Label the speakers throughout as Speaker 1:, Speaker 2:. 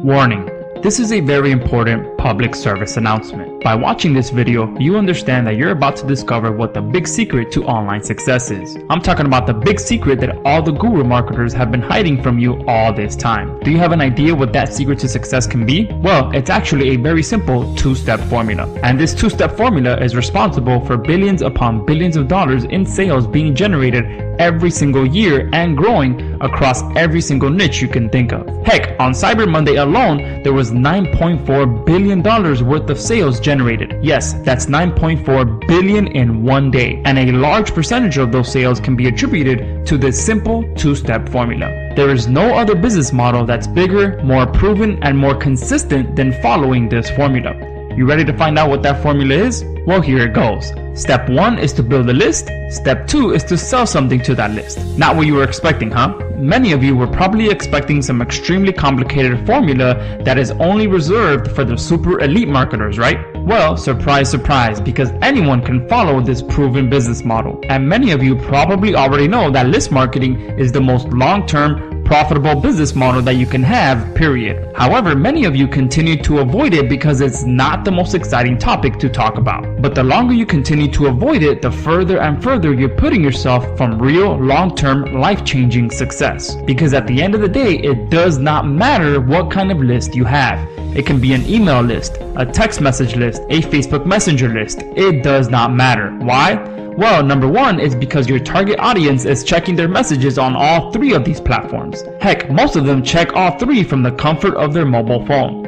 Speaker 1: Warning: this is a very important public service announcement. By watching this video, you understand that you're about to discover what the big secret to online success is. I'm talking about the big secret that all the guru marketers have been hiding from you all this time. Do you have an idea what that secret to success can be? Well, it's actually a very simple two-step formula. And this two-step formula is responsible for billions upon billions of dollars in sales being generated every single year and growing across every single niche you can think of. Heck, on Cyber Monday alone, there was $9.4 billion worth of sales generated. Yes, that's $9.4 billion in one day. And a large percentage of those sales can be attributed to this simple two-step formula. There is no other business model that's bigger, more proven, and more consistent than following this formula. You ready to find out what that formula is? Well, here it goes. Step 1 is to build a list. Step 2 is to sell something to that list. Not what you were expecting, huh? Many of you were probably expecting some extremely complicated formula that is only reserved for the super elite marketers, right? Well, surprise, surprise, because anyone can follow this proven business model. And many of you probably already know that list marketing is the most long-term, profitable business model that you can have, period. However, many of you continue to avoid it because it's not the most exciting topic to talk about. But the longer you continue to avoid it, the further and further you're putting yourself from real, long-term, life-changing success. Because at the end of the day, it does not matter what kind of list you have. It can be an email list, a text message list, a Facebook Messenger list. It does not matter. Why? Well, number one is because your target audience is checking their messages on all three of these platforms. Heck, most of them check all three from the comfort of their mobile phone.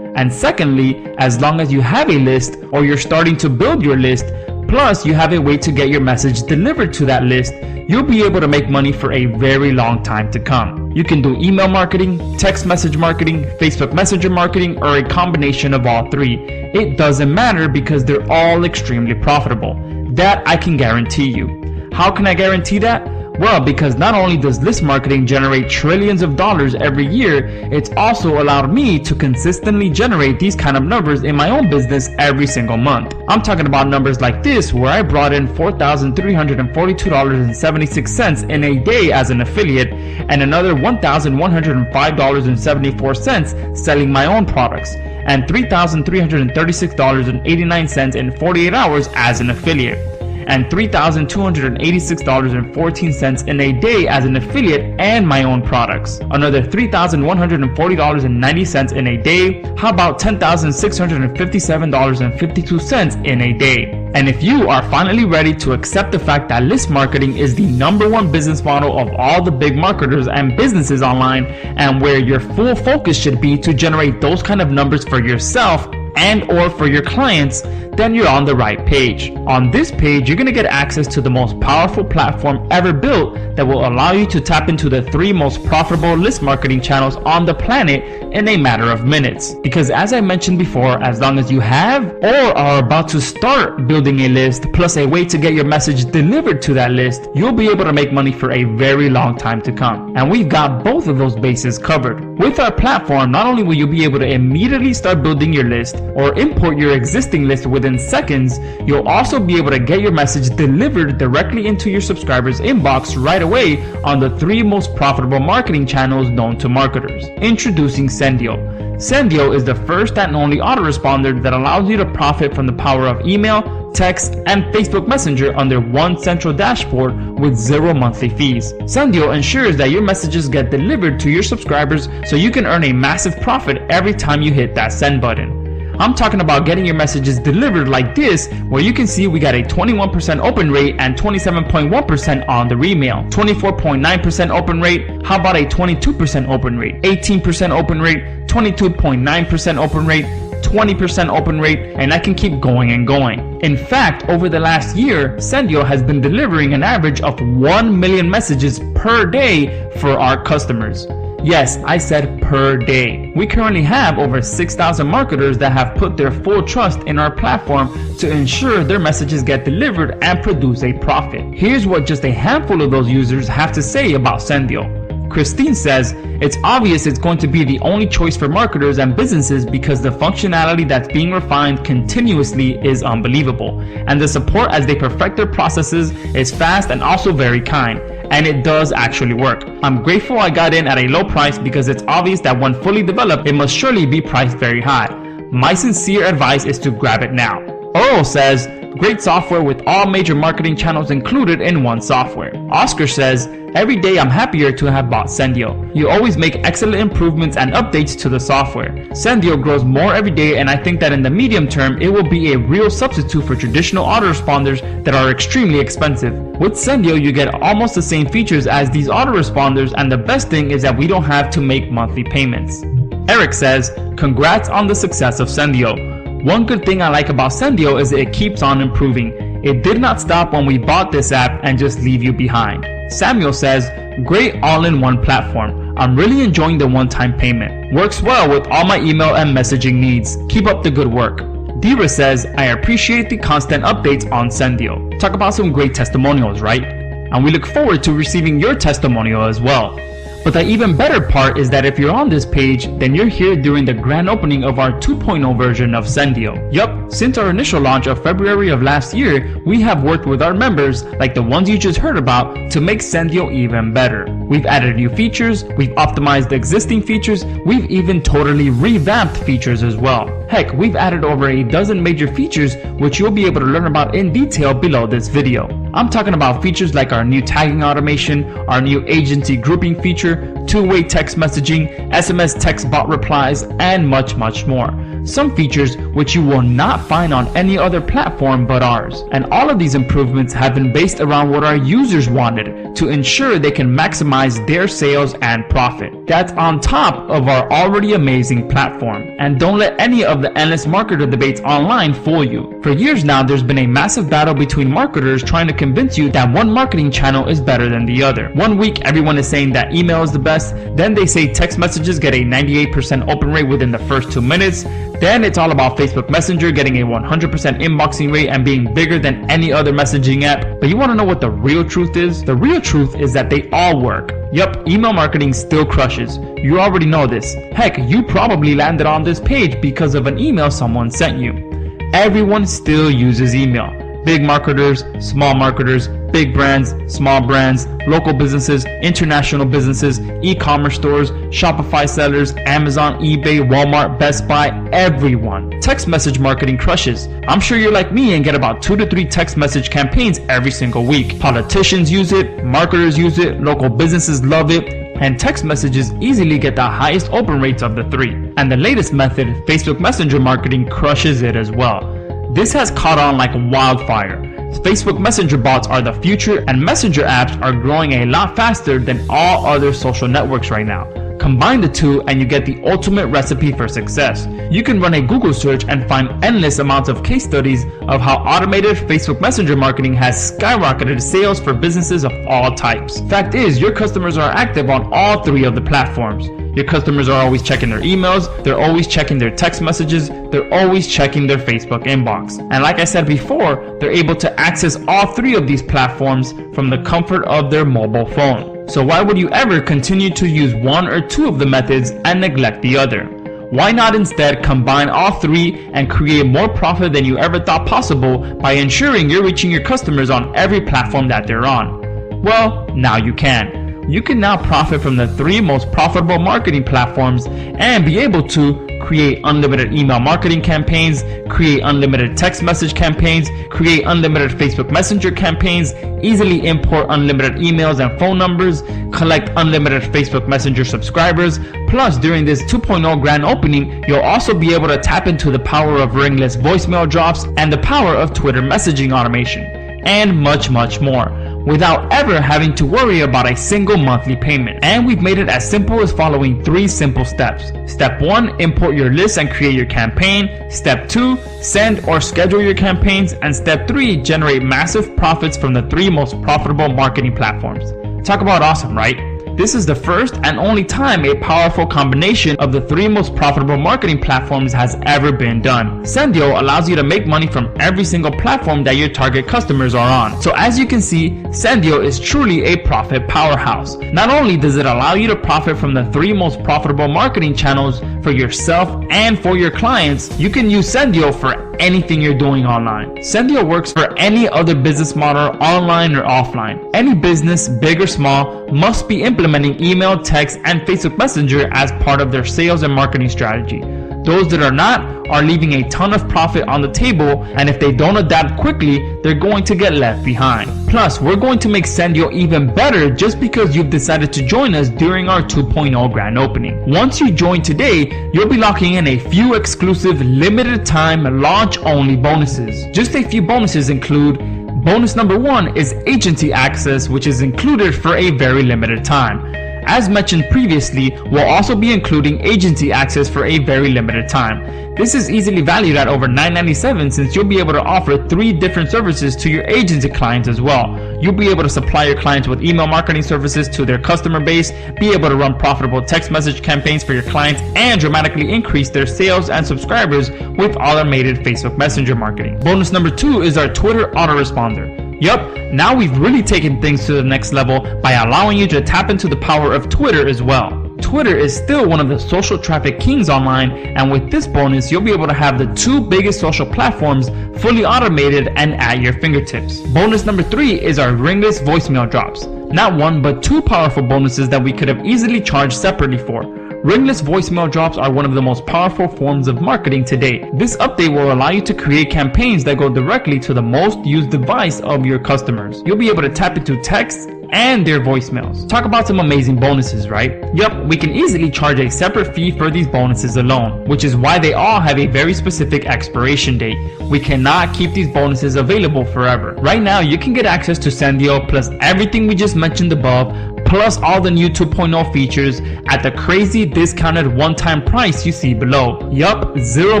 Speaker 1: And secondly, as long as you have a list or you're starting to build your list, plus you have a way to get your message delivered to that list, you'll be able to make money for a very long time to come. You can do email marketing, text message marketing, Facebook Messenger marketing, or a combination of all three. It doesn't matter because they're all extremely profitable. That I can guarantee you. How can I guarantee that? Well, because not only does list marketing generate trillions of dollars every year, it's also allowed me to consistently generate these kind of numbers in my own business every single month. I'm talking about numbers like this, where I brought in $4,342.76 in a day as an affiliate, and another $1,105.74 selling my own products, and $3,336.89 in 48 hours as an affiliate, and $3,286.14 in a day as an affiliate and my own products. Another $3,140.90 in a day. How about $10,657.52 in a day? And if you are finally ready to accept the fact that list marketing is the #1 business model of all the big marketers and businesses online, and where your full focus should be to generate those kind of numbers for yourself and or for your clients, then you're on the right page. On this page, you're going to get access to the most powerful platform ever built that will allow you to tap into the 3 most profitable list marketing channels on the planet in a matter of minutes. Because as I mentioned before, as long as you have or are about to start building a list, plus a way to get your message delivered to that list, you'll be able to make money for a very long time to come. And we've got both of those bases covered. With our platform, not only will you be able to immediately start building your list or import your existing list within seconds, you'll also be able to get your message delivered directly into your subscribers' inbox right away on the 3 most profitable marketing channels known to marketers. Introducing Sendiio. Sendiio is the first and only autoresponder that allows you to profit from the power of email, text, and Facebook Messenger under one central dashboard with 0 monthly fees. Sendiio ensures that your messages get delivered to your subscribers so you can earn a massive profit every time you hit that send button. I'm talking about getting your messages delivered like this, where you can see we got a 21% open rate and 27.1% on the email, 24.9% open rate. How about a 22% open rate, 18% open rate, 22.9% open rate, 20% open rate, and I can keep going and going. In fact, over the last year, Sendiio has been delivering an average of 1 million messages per day for our customers. Yes, I said per day. We currently have over 6,000 marketers that have put their full trust in our platform to ensure their messages get delivered and produce a profit. Here's what just a handful of those users have to say about Sendiio. Christine says, "It's obvious it's going to be the only choice for marketers and businesses because the functionality that's being refined continuously is unbelievable, and the support as they perfect their processes is fast and also very kind. and it does actually work. I'm grateful I got in at a low price because it's obvious that when fully developed, it must surely be priced very high. My sincere advice is to grab it now. Earl says, great software with all major marketing channels included in one software. Oscar says, every day I'm happier to have bought Sendiio. You always make excellent improvements and updates to the software. Sendiio grows more every day, and I think that in the medium term it will be a real substitute for traditional autoresponders that are extremely expensive. With Sendiio you get almost the same features as these autoresponders, and the best thing is that we don't have to make monthly payments. Eric says, congrats on the success of Sendiio. One good thing I like about Sendiio is that it keeps on improving. It did not stop when we bought this app and just leave you behind. Samuel says, great all-in-one platform. I'm really enjoying the one-time payment. Works well with all my email and messaging needs. Keep up the good work. Dira says, I appreciate the constant updates on Sendiio. Talk about some great testimonials, right? And we look forward to receiving your testimonial as well. But the even better part is that if you're on this page, then you're here during the grand opening of our 2.0 version of Sendiio. Yup, since our initial launch of February of last year, we have worked with our members, like the ones you just heard about, to make Sendiio even better. We've added new features, we've optimized existing features, we've even totally revamped features as well. Heck, we've added over a dozen major features which you'll be able to learn about in detail below this video. I'm talking about features like our new tagging automation, our new agency grouping feature, two-way text messaging, SMS text bot replies, and much more. Some features which you will not find on any other platform but ours. And all of these improvements have been based around what our users wanted to ensure they can maximize their sales and profit. That's on top of our already amazing platform. And don't let any of the endless marketer debates online fool you. For years now, there's been a massive battle between marketers trying to convince you that one marketing channel is better than the other. One week everyone is saying that email is the best, then they say text messages get a 98% open rate within the first 2 minutes, then it's all about Facebook Messenger getting a 100% inboxing rate and being bigger than any other messaging app. But you want to know what the real truth is? The real truth is that they all work. Yup, email marketing still crushes. You already know this. Heck, you probably landed on this page because of an email someone sent you. Everyone still uses email. Big marketers, small marketers, big brands, small brands, local businesses, international businesses, e-commerce stores, Shopify sellers, Amazon, eBay, Walmart, Best Buy, everyone. Text message marketing crushes. I'm sure you're like me and get about 2 to 3 text message campaigns every single week. Politicians use it, marketers use it, local businesses love it, and text messages easily get the highest open rates of the 3. And the latest method, Facebook Messenger marketing, crushes it as well. This has caught on like wildfire. Facebook Messenger bots are the future, and Messenger apps are growing a lot faster than all other social networks right now. Combine the two and you get the ultimate recipe for success. You can run a Google search and find endless amounts of case studies of how automated Facebook Messenger marketing has skyrocketed sales for businesses of all types. Fact is, your customers are active on all 3 of the platforms. Your customers are always checking their emails, they're always checking their text messages, they're always checking their Facebook inbox. And like I said before, they're able to access all 3 of these platforms from the comfort of their mobile phone. So why would you ever continue to use 1 or 2 of the methods and neglect the other? Why not instead combine all 3 and create more profit than you ever thought possible by ensuring you're reaching your customers on every platform that they're on? Well, now you can. You can now profit from the 3 most profitable marketing platforms and be able to create unlimited email marketing campaigns, create unlimited text message campaigns, create unlimited Facebook Messenger campaigns, easily import unlimited emails and phone numbers, collect unlimited Facebook Messenger subscribers. Plus, during this 2.0 grand opening, you'll also be able to tap into the power of ringless voicemail drops and the power of Twitter messaging automation, and much more, without ever having to worry about a single monthly payment. And we've made it as simple as following 3 simple steps. Step 1, import your list and create your campaign. Step 2, send or schedule your campaigns. And step 3, generate massive profits from the 3 most profitable marketing platforms. Talk about awesome, right? This is the first and only time a powerful combination of the 3 most profitable marketing platforms has ever been done. Sendiio allows you to make money from every single platform that your target customers are on. So as you can see, Sendiio is truly a profit powerhouse. Not only does it allow you to profit from the 3 most profitable marketing channels for yourself and for your clients, you can use Sendiio for anything you're doing online. Sendiio works for any other business model, online or offline. Any business, big or small, must be implementing email, text, and Facebook Messenger as part of their sales and marketing strategy. Those that are not are leaving a ton of profit on the table, and if they don't adapt quickly, they're going to get left behind. Plus, we're going to make Sendiio even better just because you've decided to join us during our 2.0 grand opening. Once you join today, you'll be locking in a few exclusive limited time launch only bonuses. Just a few bonuses include: bonus number 1 is agency access, which is included for a very limited time. As mentioned previously, we'll also be including agency access for a very limited time. This is easily valued at over $9.97 since you'll be able to offer 3 different services to your agency clients as well. You'll be able to supply your clients with email marketing services to their customer base, be able to run profitable text message campaigns for your clients, and dramatically increase their sales and subscribers with automated Facebook Messenger marketing. Bonus number 2 is our Twitter autoresponder. Yup, now we've really taken things to the next level by allowing you to tap into the power of Twitter as well. Twitter is still one of the social traffic kings online, and with this bonus, you'll be able to have the 2 biggest social platforms fully automated and at your fingertips. Bonus number 3 is our ringless voicemail drops. Not 1, but 2 powerful bonuses that we could have easily charged separately for. Ringless voicemail drops are one of the most powerful forms of marketing to date. This update will allow you to create campaigns that go directly to the most used device of your customers. You'll be able to tap into text and their voicemails. Talk about some amazing bonuses, right? Yup, we can easily charge a separate fee for these bonuses alone, which is why they all have a very specific expiration date. We cannot keep these bonuses available forever. Right now, you can get access to Sendiio plus everything we just mentioned above, plus all the new 2.0 features at the crazy discounted one-time price you see below. Yup, 0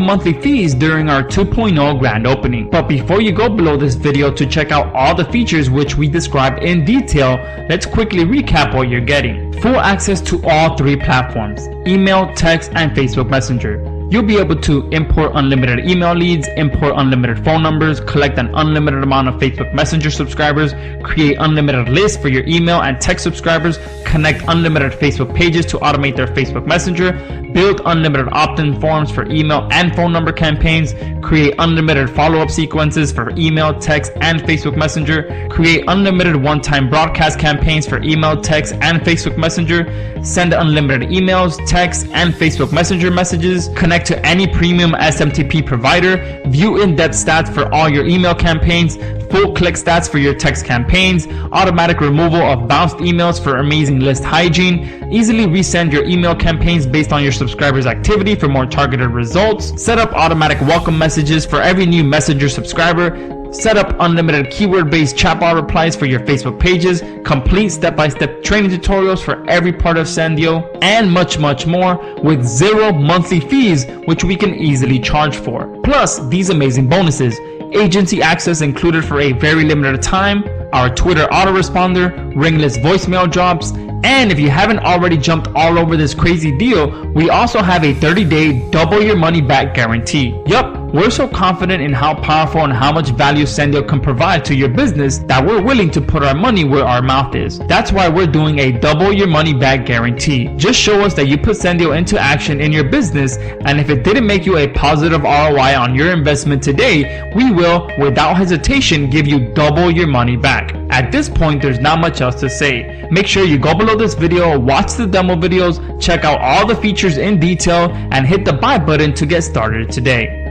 Speaker 1: monthly fees during our 2.0 grand opening. But before you go below this video to check out all the features which we described in detail, let's quickly recap what you're getting. Full access to all 3 platforms: email, text, and Facebook Messenger. You'll be able to import unlimited email leads, import unlimited phone numbers, collect an unlimited amount of Facebook Messenger subscribers, create unlimited lists for your email and text subscribers, connect unlimited Facebook pages to automate their Facebook Messenger, build unlimited opt-in forms for email and phone number campaigns, create unlimited follow-up sequences for email, text, and Facebook Messenger, create unlimited one-time broadcast campaigns for email, text, and Facebook Messenger, send unlimited emails, text, and Facebook Messenger messages, connect to any premium SMTP provider, view in-depth stats for all your email campaigns, full click stats for your text campaigns, automatic removal of bounced emails for amazing list hygiene, easily resend your email campaigns based on your subscribers' activity for more targeted results, set up automatic welcome messages for every new Messenger subscriber, set up unlimited keyword-based chatbot replies for your Facebook pages, complete step-by-step training tutorials for every part of Sendiio, and much more with 0 monthly fees, which we can easily charge for. Plus, these amazing bonuses: agency access included for a very limited time, our Twitter autoresponder, ringless voicemail drops, and if you haven't already jumped all over this crazy deal, we also have a 30-day double your money back guarantee. Yup, we're so confident in how powerful and how much value Sendiio can provide to your business that we're willing to put our money where our mouth is. That's why we're doing a double your money back guarantee. Just show us that you put Sendiio into action in your business, and if it didn't make you a positive ROI on your investment today, we will, without hesitation, give you double your money back. At this point, there's not much else to say. Make sure you go below this video, watch the demo videos, check out all the features in detail, and hit the buy button to get started today.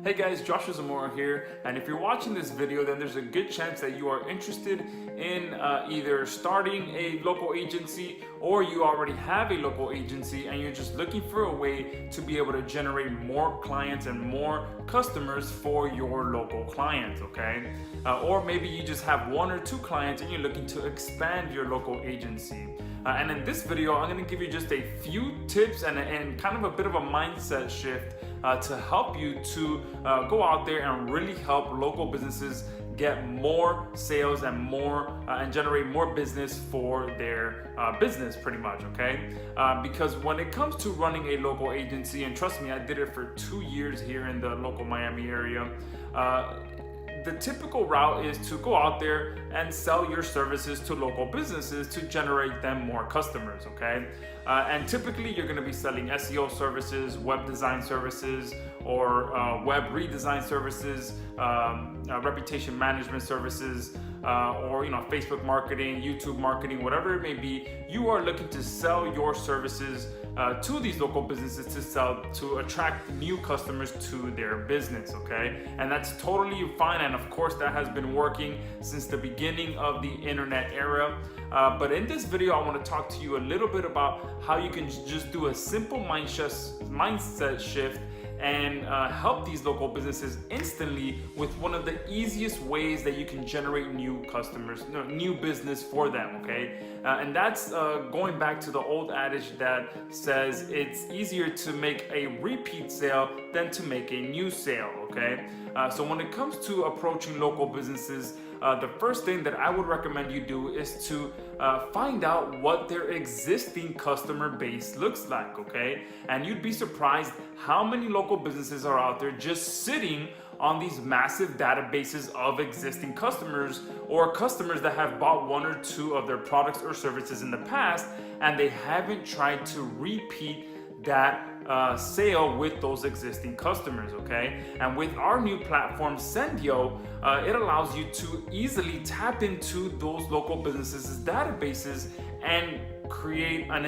Speaker 2: Hey guys, Joshua Zamora here, and if you're watching this video, then there's a good chance that you are interested in either starting a local agency, or you already have a local agency and you're just looking for a way to be able to generate more clients and more customers for your local clients, okay? Or maybe you just have 1 or 2 clients and you're looking to expand your local agency. And in this video, I'm going to give you just a few tips and kind of a bit of a mindset shift to help you to go out there and really help local businesses get more sales and generate more business for their business, pretty much, okay? Because when it comes to running a local agency, and trust me, I did it for 2 years here in the local Miami area, the typical route is to go out there and sell your services to local businesses to generate them more customers, okay? And typically you're gonna be selling SEO services, web design services, or web redesign services, reputation management services, or Facebook marketing, YouTube marketing, whatever it may be. You are looking to sell your services to these local businesses to attract new customers to their business, okay? And that's totally fine, and of course that has been working since the beginning of the internet era. But in this video, I want to talk to you a little bit about how you can just do a simple mindset shift and help these local businesses instantly with one of the easiest ways that you can generate new customers, new business for them, okay? And that's going back to the old adage that says it's easier to make a repeat sale than to make a new sale, okay? So when it comes to approaching local businesses, the first thing that I would recommend you do is to find out what their existing customer base looks like, okay? And you'd be surprised how many local businesses are out there just sitting on these massive databases of existing customers, or customers that have bought one or two of their products or services in the past, and they haven't tried to repeat that sale with those existing customers, okay? And with our new platform Sendiio, it allows you to easily tap into those local businesses' databases and create an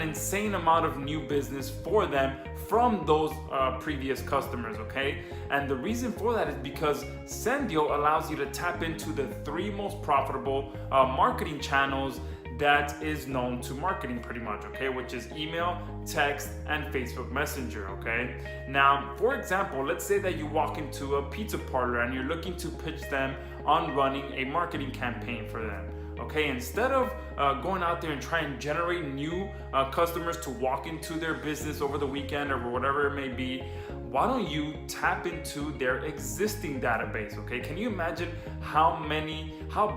Speaker 2: insane amount of new business for them from those previous customers, okay? And the reason for that is because Sendiio allows you to tap into the 3 most profitable marketing channels that is known to marketing pretty much, okay? Which is email, text, and Facebook Messenger, okay? Now, for example, let's say that you walk into a pizza parlor and you're looking to pitch them on running a marketing campaign for them. Okay, instead of going out there and trying to generate new customers to walk into their business over the weekend or whatever it may be, why don't you tap into their existing database, okay? Can you imagine how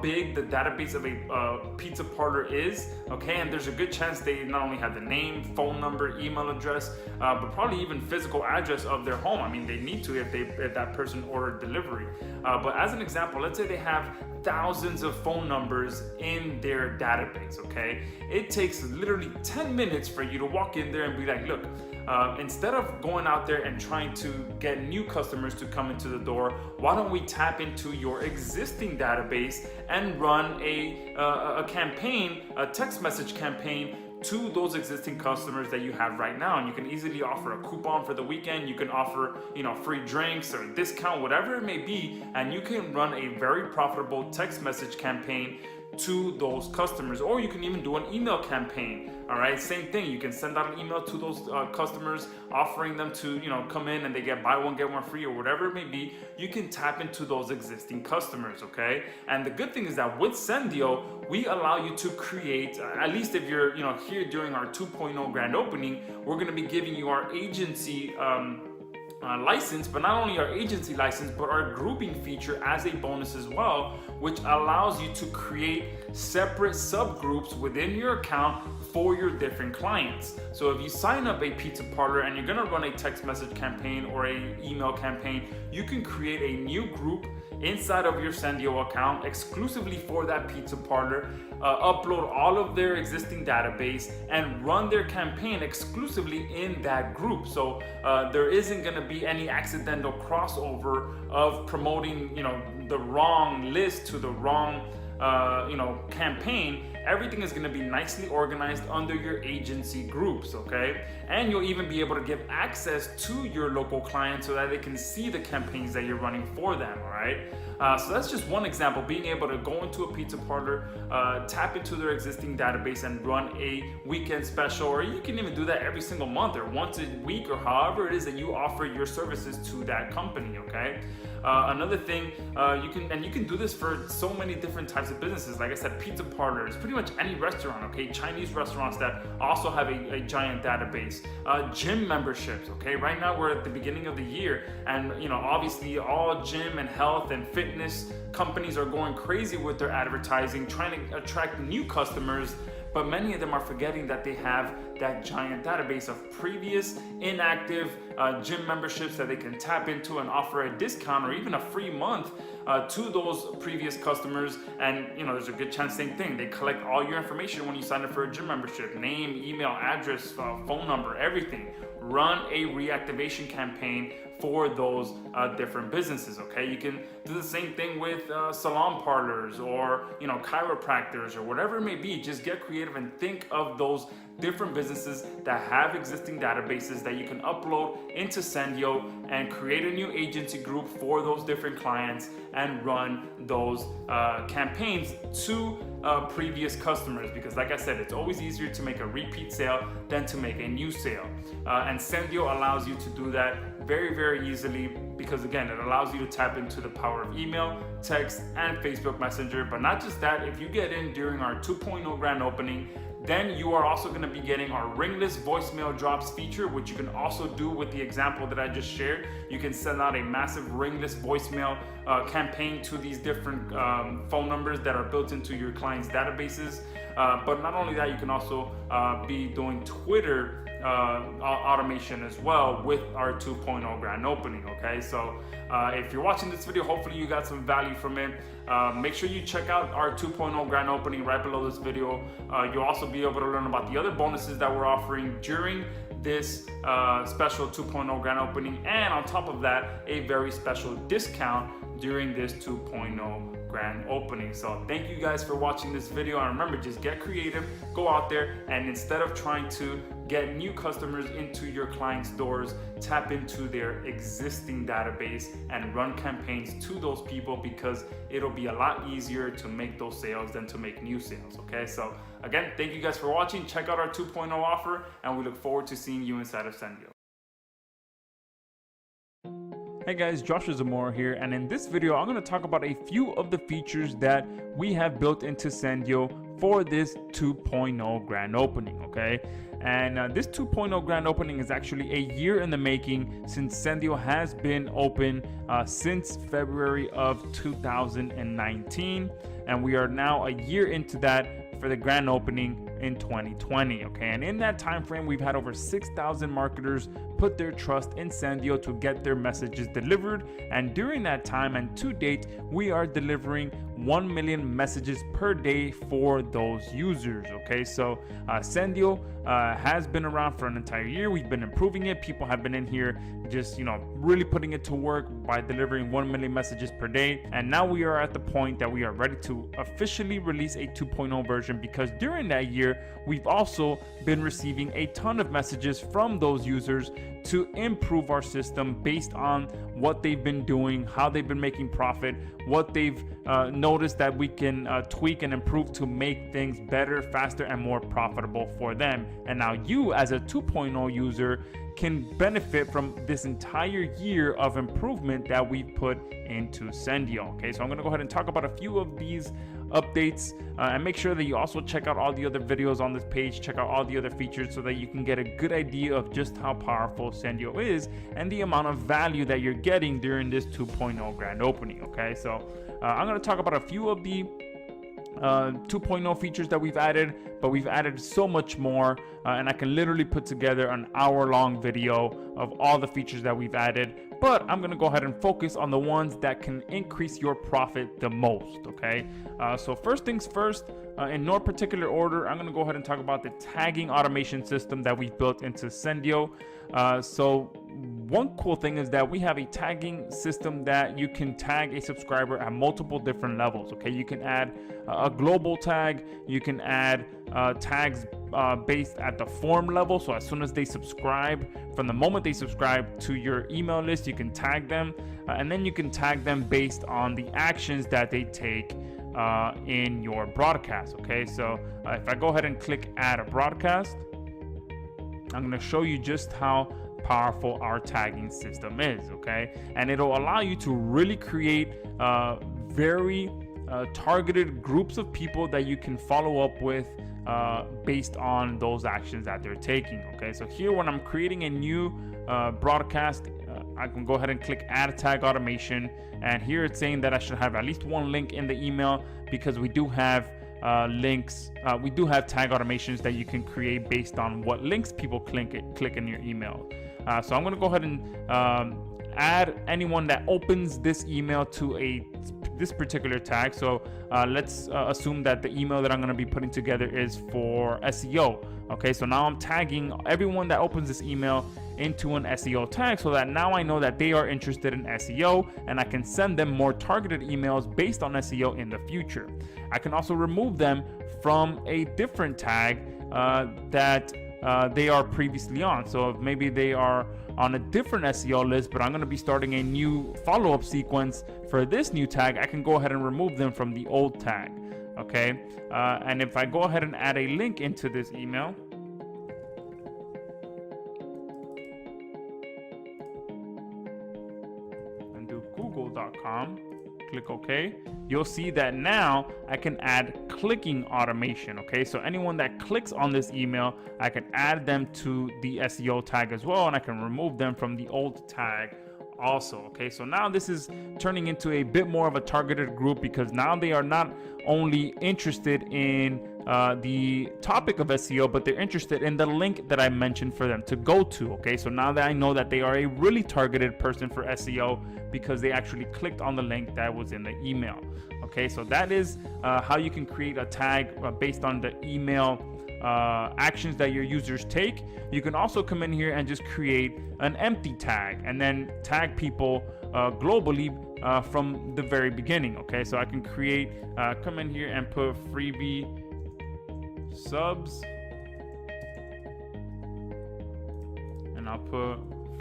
Speaker 2: big the database of a pizza parlor is, okay? And there's a good chance they not only have the name, phone number, email address, but probably even physical address of their home. I mean, they need to if that person ordered delivery. But as an example, let's say they have thousands of phone numbers in their database, okay? It takes literally 10 minutes for you to walk in there and be like, look, instead of going out there and trying to get new customers to come into the door, why don't we tap into your existing database and run a campaign, a text message campaign to those existing customers that you have right now. And you can easily offer a coupon for the weekend. You can offer, free drinks or a discount, whatever it may be, and you can run a very profitable text message campaign to those customers. Or you can even do an email campaign. All right, same thing. You can send out an email to those customers, offering them to come in and they get buy one get one free or whatever it may be. You can tap into those existing customers, okay? And the good thing is that with Sendiio, we allow you to create, at least if you're here during our 2.0 grand opening, we're going to be giving you our agency license, but not only our agency license, but our grouping feature as a bonus as well, which allows you to create separate subgroups within your account for your different clients. So if you sign up a pizza parlor and you're gonna run a text message campaign or a email campaign, you can create a new group inside of your Sendiio account exclusively for that pizza parlor, upload all of their existing database and run their campaign exclusively in that group. So there isn't going to be any accidental crossover of promoting the wrong list to the wrong campaign. Everything is going to be nicely organized under your agency groups, okay? And you'll even be able to give access to your local clients so that they can see the campaigns that you're running for them, all right? So that's just one example, being able to go into a pizza parlor, tap into their existing database and run a weekend special, or you can even do that every single month or once a week or however it is that you offer your services to that company, okay? Another thing, you can do this for so many different types of businesses. Like I said, pizza parlors, pretty much any restaurant, okay? Chinese restaurants that also have a giant database. Gym memberships, okay? Right now we're at the beginning of the year, and obviously all gym and health and fitness companies are going crazy with their advertising, trying to attract new customers. But many of them are forgetting that they have that giant database of previous inactive gym memberships that they can tap into and offer a discount or even a free month to those previous customers. And there's a good chance, same thing, they collect all your information when you sign up for a gym membership: name, email, address, phone number, everything. Run a reactivation campaign for those different businesses. Okay, you can do the same thing with salon parlors or chiropractors or whatever it may be. Just get creative and think of those different businesses that have existing databases that you can upload into Sendiio and create a new agency group for those different clients and run those campaigns to previous customers, because like I said, it's always easier to make a repeat sale than to make a new sale. And Sendiio allows you to do that very, very easily, because again, it allows you to tap into the power of email, text, and Facebook Messenger. But not just that, if you get in during our 2.0 grand opening, then you are also going to be getting our ringless voicemail drops feature, which you can also do with the example that I just shared. You can send out a massive ringless voicemail campaign to these different phone numbers that are built into your clients' databases. But not only that, you can also be doing Twitter automation as well with our 2.0 grand opening. Okay, so if you're watching this video, hopefully you got some value from it. Make sure you check out our 2.0 grand opening right below this video. You'll also be able to learn about the other bonuses that we're offering during this special 2.0 grand opening, and on top of that, a very special discount during this 2.0 grand opening. So thank you guys for watching this video, and remember, just get creative, go out there, and instead of trying to get new customers into your clients' doors, tap into their existing database and run campaigns to those people, because it'll be a lot easier to make those sales than to make new sales. Okay, so again, thank you guys for watching. Check out our 2.0 offer, and we look forward to seeing you inside of Sendiio.
Speaker 1: Hey guys, Joshua Zamora here, and in this video I'm going to talk about a few of the features that we have built into Sendiio for this 2.0 grand opening. Okay, and this 2.0 grand opening is actually a year in the making, since Sendiio has been open since February of 2019, and we are now a year into that for the grand opening in 2020. Okay, and in that time frame, we've had over 6,000 marketers put their trust in Sendiio to get their messages delivered, and during that time and to date, we are delivering 1 million messages per day for those users. Okay, so Sendiio has been around for an entire year. We've been improving it. People have been in here just really putting it to work by delivering 1 million messages per day, and now we are at the point that we are ready to officially release a 2.0 version, because during that year we've also been receiving a ton of messages from those users to improve our system based on what they've been doing, how they've been making profit, what they've noticed that we can tweak and improve to make things better, faster, and more profitable for them. And now you, as a 2.0 user, can benefit from this entire year of improvement that we've put into Sendiio. Okay, so I'm going to go ahead and talk about a few of these updates, and make sure that you also check out all the other videos on this page, check out all the other features, so that you can get a good idea of just how powerful Sendiio is and the amount of value that you're getting during this 2.0 grand opening. Okay, so I'm going to talk about a few of the 2.0 features that we've added, but we've added so much more, and I can literally put together an hour-long video of all the features that we've added, but I'm gonna go ahead and focus on the ones that can increase your profit the most. Okay, so first things first, in no particular order, I'm gonna go ahead and talk about the tagging automation system that we've built into Sendiio. So one cool thing is that we have a tagging system that you can tag a subscriber at multiple different levels. Okay, you can add a global tag, you can add tags based at the form level. So as soon as they subscribe, from the moment they subscribe to your email list, you can tag them, and then you can tag them based on the actions that they take in your broadcast. Okay, so if I go ahead and click add a broadcast, I'm going to show you just how powerful our tagging system is. Okay, and it'll allow you to really create very targeted groups of people that you can follow up with based on those actions that they're taking. Okay, so here when I'm creating a new broadcast, I can go ahead and click add tag automation, and here it's saying that I should have at least one link in the email, because we do have links, we do have tag automations that you can create based on what links people click in your email. So I'm going to go ahead and add anyone that opens this email to this particular tag. So let's assume that the email that I'm going to be putting together is for SEO. Okay, so now I'm tagging everyone that opens this email into an SEO tag, so that now I know that they are interested in SEO, and I can send them more targeted emails based on SEO in the future. I can also remove them from a different tag that they are previously on. So if maybe they are on a different SEO list, but I'm going to be starting a new follow-up sequence for this new tag, I can go ahead and remove them from the old tag. Okay, and if I go ahead and add a link into this email, and do google.com, click OK, you'll see that now I can add clicking automation. Okay, so anyone that clicks on this email, I can add them to the SEO tag as well, and I can remove them from the old tag also. Okay, so now this is turning into a bit more of a targeted group, because now they are not only interested in the topic of SEO, but they're interested in the link that I mentioned for them to go to. Okay, so now that I know that they are a really targeted person for SEO because they actually clicked on the link that was in the email. Okay, so that is how you can create a tag based on the email actions that your users take. You can also come in here and just create an empty tag and then tag people globally from the very beginning. Okay, so I can create come in here and put freebie subs, and I'll put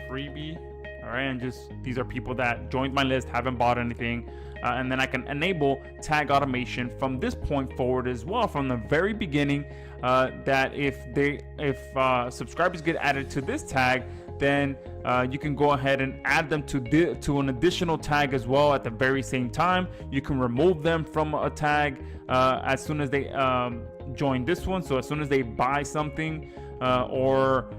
Speaker 1: freebie. All right, and just these are people that joined my list, haven't bought anything, and then I can enable tag automation from this point forward as well, from the very beginning, that if subscribers get added to this tag, then you can go ahead and add them to an additional tag as well at the very same time. You can remove them from a tag as soon as they join this one. So as soon as they buy something or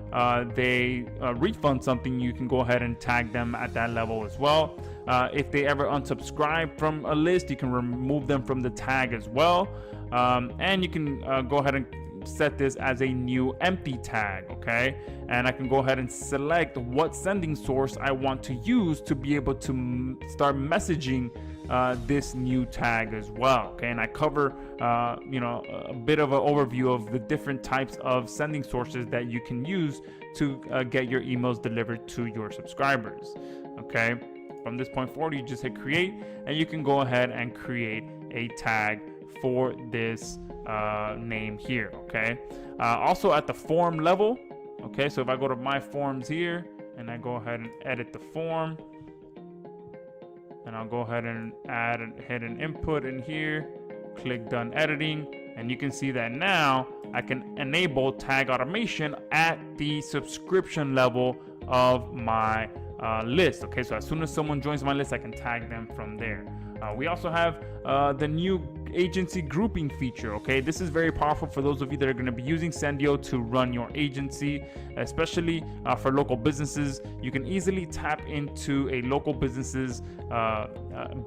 Speaker 1: they refund something, you can go ahead and tag them at that level as well. If they ever unsubscribe from a list, you can remove them from the tag as well. And you can go ahead and set this as a new empty tag. Okay, and I can go ahead and select what sending source I want to use to be able to start messaging this new tag as well. Okay, and I cover a bit of an overview of the different types of sending sources that you can use to get your emails delivered to your subscribers. Okay, from this point forward, you just hit create, and you can go ahead and create a tag for this name here. Okay, also at the form level. Okay, so if I go to my forms here and I go ahead and edit the form, and I'll go ahead and hit an input in here, click done editing, and you can see that now I can enable tag automation at the subscription level of my list. Okay, so as soon as someone joins my list, I can tag them from there. We also have the new agency grouping feature. Okay, this is very powerful for those of you that are going to be using Sendiio to run your agency, especially for local businesses. You can easily tap into a local business's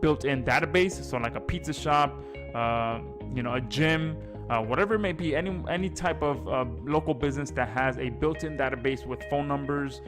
Speaker 1: built-in database, so like a pizza shop, a gym, whatever it may be, any type of local business that has a built-in database with phone numbers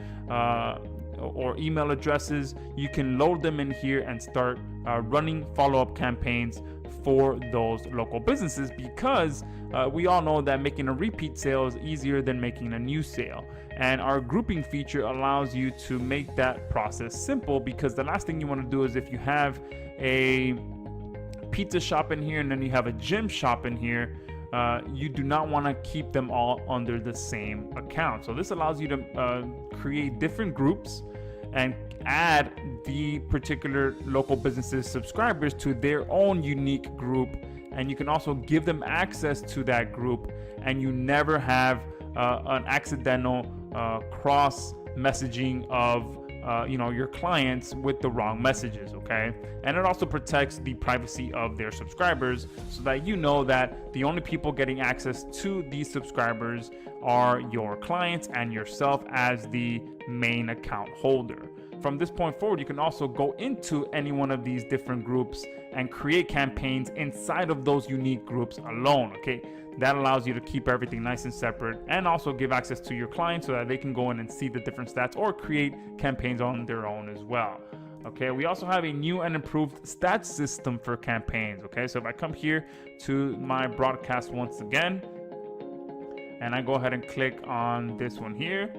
Speaker 1: or email addresses. You can load them in here and start running follow-up campaigns for those local businesses, because we all know that making a repeat sale is easier than making a new sale, and our grouping feature allows you to make that process simple, because the last thing you want to do is, if you have a pizza shop in here and then you have a gym shop in here, you do not want to keep them all under the same account. So this allows you to create different groups and add the particular local businesses subscribers to their own unique group, and you can also give them access to that group, and you never have an accidental cross messaging of your clients with the wrong messages. Okay, and it also protects the privacy of their subscribers, so that you know that the only people getting access to these subscribers are your clients and yourself as the main account holder. From this point forward, you can also go into any one of these different groups and create campaigns inside of those unique groups alone. Okay,
Speaker 2: That allows you to keep everything nice and separate, and also give access to your clients so that they can go in and see the different stats or create campaigns on their own as well. Okay, we also have a new and improved stats system for campaigns. Okay, so if I come here to my broadcast once again, and I go ahead and click on this one here.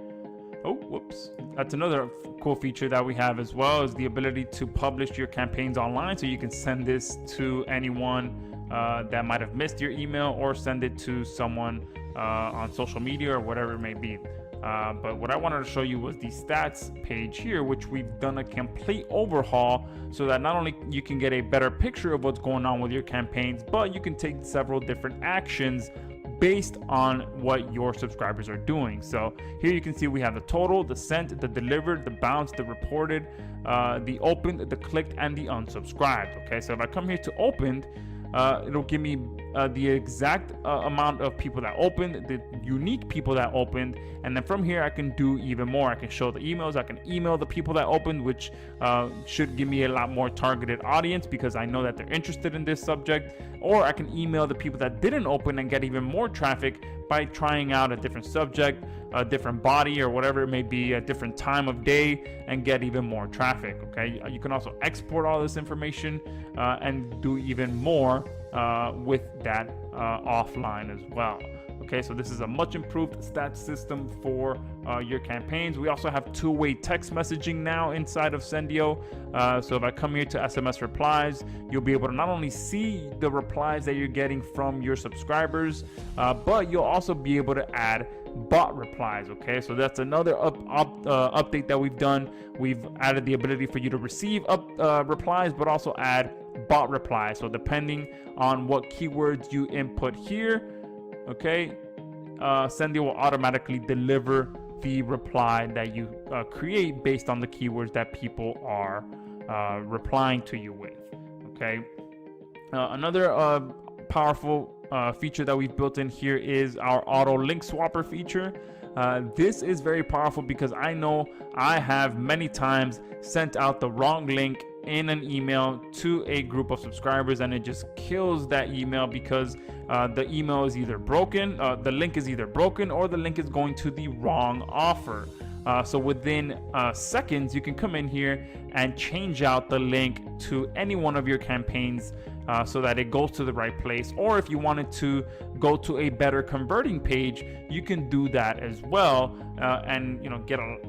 Speaker 2: Oh, whoops. That's another cool feature that we have as well, is the ability to publish your campaigns online. So you can send this to anyone that might have missed your email, or send it to someone on social media or whatever it may be. But what I wanted to show you was the stats page here, which we've done a complete overhaul so that not only you can get a better picture of what's going on with your campaigns, but you can take several different actions based on what your subscribers are doing. So here you can see we have the total, the sent, the delivered, the bounced, the reported, the opened, the clicked, and the unsubscribed. Okay, so if I come here to opened, it'll give me the exact amount of people that opened, the unique people that opened, and then from here I can do even more. I can show the emails, I can email the people that opened, which should give me a lot more targeted audience because I know that they're interested in this subject, or I can email the people that didn't open and get even more traffic by trying out a different subject, a different body, or whatever it may be, a different time of day, and get even more traffic. Okay, you can also export all this information and do even more with that offline as well. Okay, so this is a much improved stats system for your campaigns. We also have two-way text messaging now inside of Sendiio. So if I come here to SMS replies, you'll be able to not only see the replies that you're getting from your subscribers, but you'll also be able to add bot replies. Okay, so that's another update that we've done. We've added the ability for you to receive replies, but also add bot replies. So depending on what keywords you input here, okay, Sendiio will automatically deliver the reply that you create based on the keywords that people are replying to you with. Okay, another powerful feature that we've built in here is our auto link swapper feature. This is very powerful because I know I have many times sent out the wrong link in an email to a group of subscribers, and it just kills that email because the email is either broken, the link is either broken, or the link is going to the wrong offer. So within seconds, you can come in here and change out the link to any one of your campaigns so that it goes to the right place. Or if you wanted to go to a better converting page, you can do that as well, and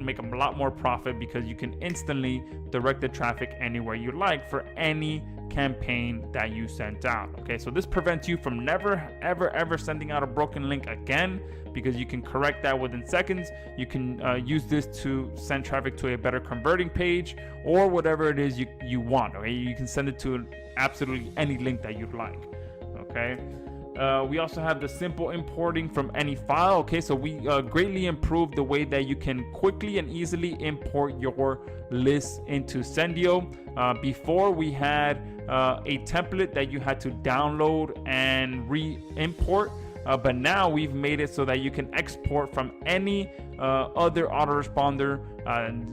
Speaker 2: make a lot more profit because you can instantly direct the traffic anywhere you like for any campaign that you sent out. Okay, so this prevents you from never ever sending out a broken link again, because you can correct that within seconds. You can use this to send traffic to a better converting page or whatever it is you want. Okay, you can send it to absolutely any link that you'd like. Okay, we also have the simple importing from any file. Okay, so we greatly improved the way that you can quickly and easily import your lists into Sendiio. Before we had a template that you had to download and re-import, but now we've made it so that you can export from any other autoresponder,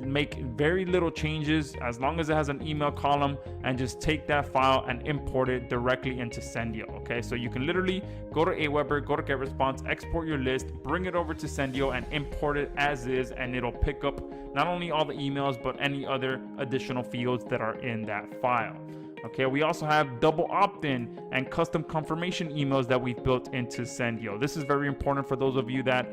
Speaker 2: make very little changes as long as it has an email column, and just take that file and import it directly into Sendiio. Okay, so you can literally go to Aweber, go to Get Response, export your list, bring it over to Sendiio, and import it as is, and it'll pick up not only all the emails but any other additional fields that are in that file. Okay, we also have double opt-in and custom confirmation emails that we've built into Sendiio. This is very important for those of you that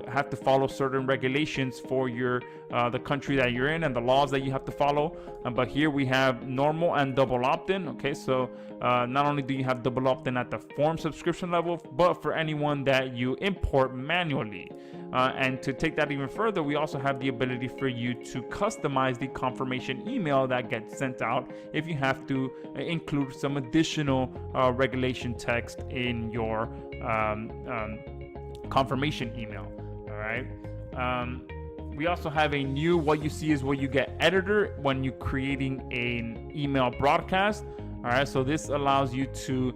Speaker 2: have to follow certain regulations for your the country that you're in and the laws that you have to follow. But here we have normal and double opt-in. Okay, so not only do you have double opt-in at the form subscription level, but for anyone that you import manually. And to take that even further, we also have the ability for you to customize the confirmation email that gets sent out if you have to include some additional regulation text in your confirmation email. All right. We also have a new what you see is what you get editor when you're creating an email broadcast. All right, so this allows you to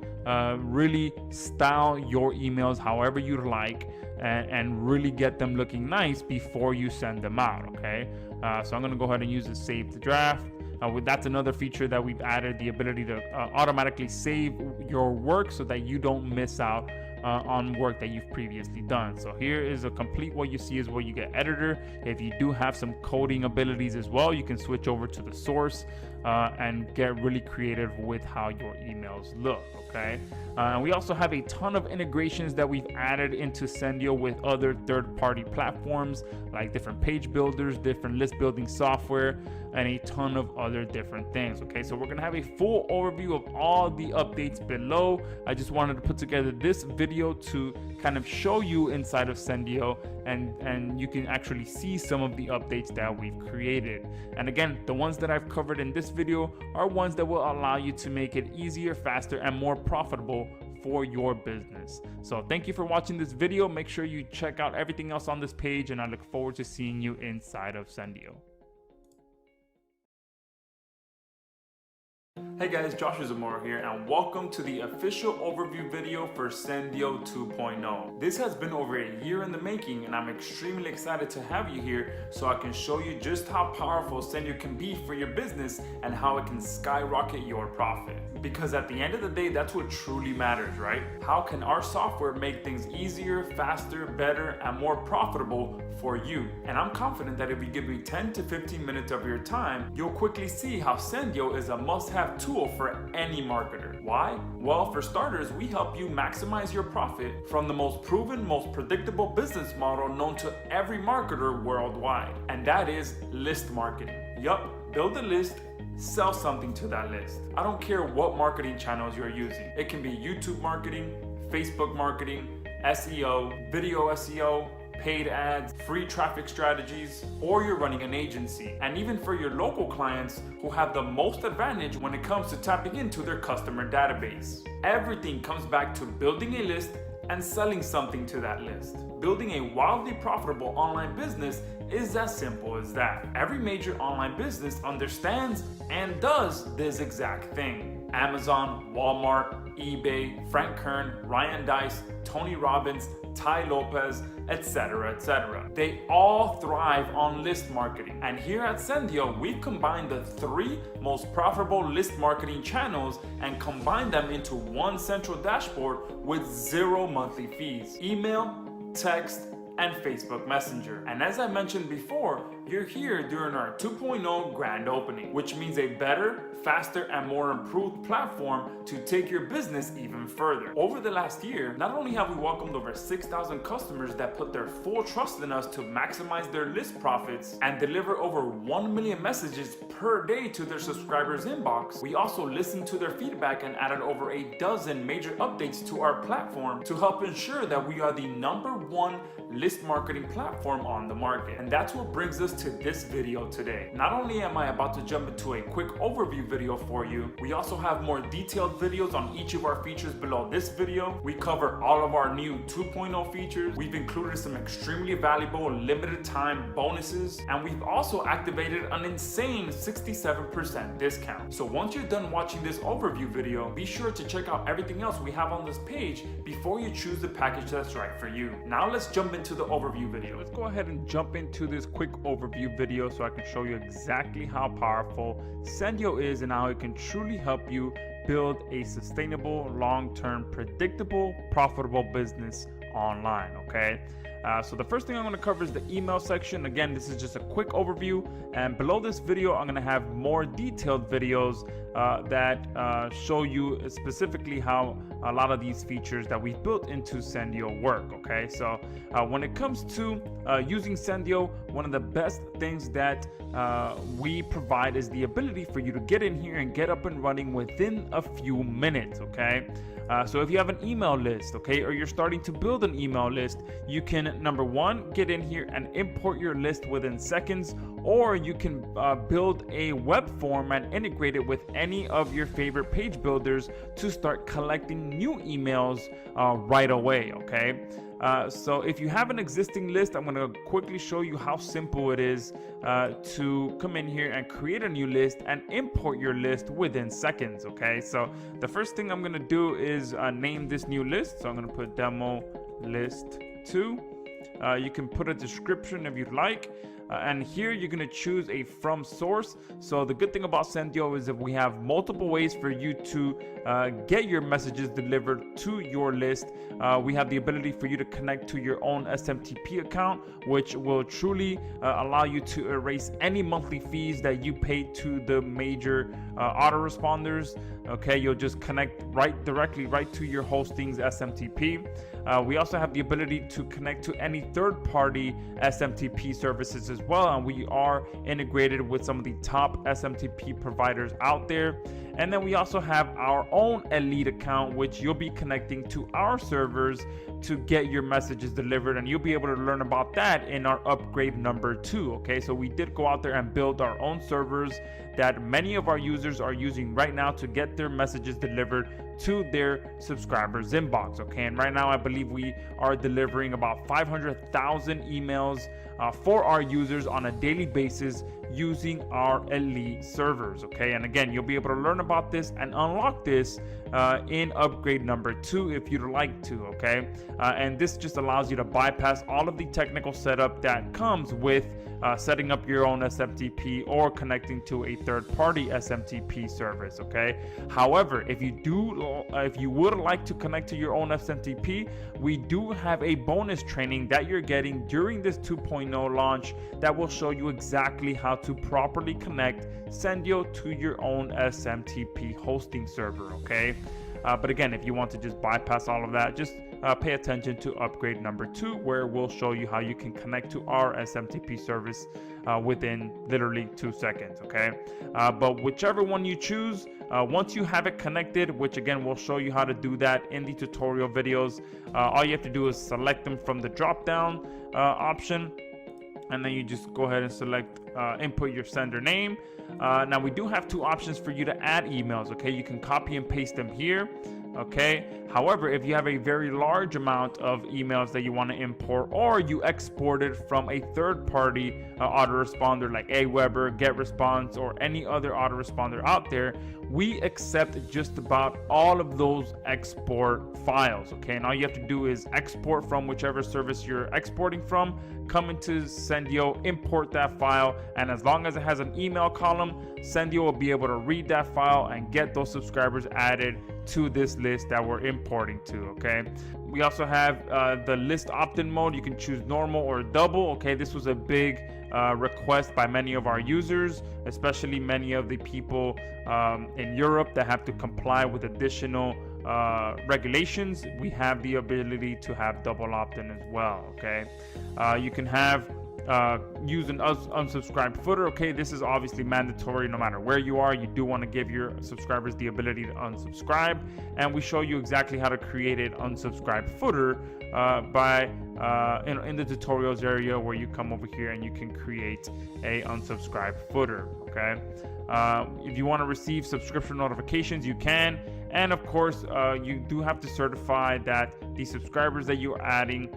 Speaker 2: really style your emails however you like, and really get them looking nice before you send them out. Okay, so I'm gonna go ahead and use the save the draft. That's another feature that we've added, the ability to automatically save your work so that you don't miss out
Speaker 1: on work that you've previously done. So here is a complete, what you see is where you get editor. If you do have some coding abilities as well, you can switch over to the source and get really creative with how your emails look, okay? And we also have a ton of integrations that we've added into Sendiio with other third-party platforms like different page builders, different list building software, and a ton of other different things, okay? So we're gonna have a full overview of all the updates below. I just wanted to put together this video to kind of show you inside of Sendiio, and you can actually see some of the updates that we've created. And again, the ones that I've covered in this video are ones that will allow you to make it easier, faster, and more profitable for your business. So thank you for watching this video. Make sure you check out everything else on this page, and I look forward to seeing you inside of Sendiio.
Speaker 2: Hey guys, Joshua Zamora here, and welcome to the official overview video for Sendiio 2.0. This has been over a year in the making, and I'm extremely excited to have you here so I can show you just how powerful Sendiio can be for your business and how it can skyrocket your profit. Because at the end of the day, that's what truly matters, right? How can our software make things easier, faster, better, and more profitable for you? And I'm confident that if you give me 10 to 15 minutes of your time, you'll quickly see how Sendiio is a must-have tool for any marketer. Why? Well, for starters, we help you maximize your profit from the most proven, most predictable business model known to every marketer worldwide, and that is list marketing. Yup, build a list, sell something to that list. I don't care what marketing channels you're using. It can be YouTube marketing, Facebook marketing, SEO, video SEO, paid ads, free traffic strategies, or you're running an agency. And even for your local clients who have the most advantage when it comes to tapping into their customer database. Everything comes back to building a list and selling something to that list. Building a wildly profitable online business is as simple as that. Every major online business understands and does this exact thing. Amazon, Walmart, eBay, Frank Kern, Ryan Deiss, Tony Robbins, Tai Lopez, etc., etc. They all thrive on list marketing. And here at Sendiio, we've combined the 3 most profitable list marketing channels and combined them into one central dashboard with 0 monthly fees. Email, text, and Facebook Messenger. And as I mentioned before, you're here during our 2.0 grand opening, which means a better, faster, and more improved platform to take your business even further. Over the last year, not only have we welcomed over 6,000 customers that put their full trust in us to maximize their list profits and deliver over 1 million messages per day to their subscribers' inbox, we also listened to their feedback and added over a dozen major updates to our platform to help ensure that we are the #1 list marketing platform on the market. And that's what brings us to this video today. Not only am I about to jump into a quick overview video for you, we also have more detailed videos on each of our features below this video. We cover all of our new 2.0 features. We've included some extremely valuable limited time bonuses, and we've also activated an insane 67% discount. So once you're done watching this overview video, be sure to check out everything else we have on this page before you choose the package that's right for you. Now let's jump into the overview video.
Speaker 1: Let's go ahead and jump into this quick overview video so I can show you exactly how powerful Sendiio is and how it can truly help you build a sustainable, long-term, predictable, profitable business online, okay? So the first thing I'm going to cover is the email section. Again, this is just a quick overview, and below this video I'm going to have more detailed videos that show you specifically how a lot of these features that we've built into Sendiio work, okay? So when it comes to using Sendiio, one of the best things that we provide is the ability for you to get in here and get up and running within a few minutes, okay? So if you have an email list, okay, or you're starting to build an email list, you can, #1, get in here and import your list within seconds, or you can build a web form and integrate it with any of your favorite page builders to start collecting new emails right away, okay? So if you have an existing list, I'm going to quickly show you how simple it is to come in here and create a new list and import your list within seconds, okay? So the first thing I'm going to do is name this new list. So I'm going to put demo list 2. You can put a description if you'd like.
Speaker 2: and here you're going to choose a from source. So the good thing about Sendiio is that we have multiple ways for you to get your messages delivered to your list. We have the ability for you to connect to your own SMTP account, which will truly allow you to erase any monthly fees that you pay to the major autoresponders. Okay, you'll just connect directly to your hosting's SMTP. We also have the ability to connect to any third-party SMTP services as well, and we are integrated with some of the top SMTP providers out there. And then we also have our own elite account, which you'll be connecting to our servers to get your messages delivered, and you'll be able to learn about that in our upgrade number 2. Okay, so we did go out there and build our own servers that many of our users are using right now to get their messages delivered to their subscribers inbox. Okay, and right now I believe we are delivering about 500,000 emails for our users on a daily basis using our elite servers. Okay, and again, you'll be able to learn about this and unlock this in upgrade number 2 if you'd like to. Okay, and this just allows you to bypass all of the technical setup that comes with setting up your own SMTP or connecting to a third-party SMTP service. Okay, however, if you would like to connect to your own SMTP, we do have a bonus training that you're getting during this 2.0 launch that will show you exactly how to properly connect Sendiio to your own SMTP hosting server. Okay, but again, if you want to just bypass all of that, just pay attention to upgrade number 2, where we'll show you how you can connect to our SMTP service within literally 2 seconds. Okay, but whichever one you choose, once you have it connected, which again we'll show you how to do that in the tutorial videos, all you have to do is select them from the drop down option, and then you just go ahead and select input your sender name. Now we do have 2 options for you to add emails. Okay, you can copy and paste them here. Okay, however, if you have a very large amount of emails that you want to import, or you exported from a third-party autoresponder like Aweber, GetResponse, or any other autoresponder out there, we accept just about all of those export files. Okay, and all you have to do is export from whichever service you're exporting from, come into Sendiio, import that file, and as long as it has an email column, Sendiio will be able to read that file and get those subscribers added to this list that we're importing to. Okay, we also have the list opt-in mode. You can choose normal or double. Okay, this was a big request by many of our users, especially many of the people in Europe that have to comply with additional regulations. We have the ability to have double opt-in as well. Okay, you can have use an unsubscribed footer. Okay, this is obviously mandatory no matter where you are. You do want to give your subscribers the ability to unsubscribe, and we show you exactly how to create an unsubscribed footer in the tutorials area, where you come over here and you can create a unsubscribed footer. Okay, if you want to receive subscription notifications, you can, and of course you do have to certify that the subscribers that you're adding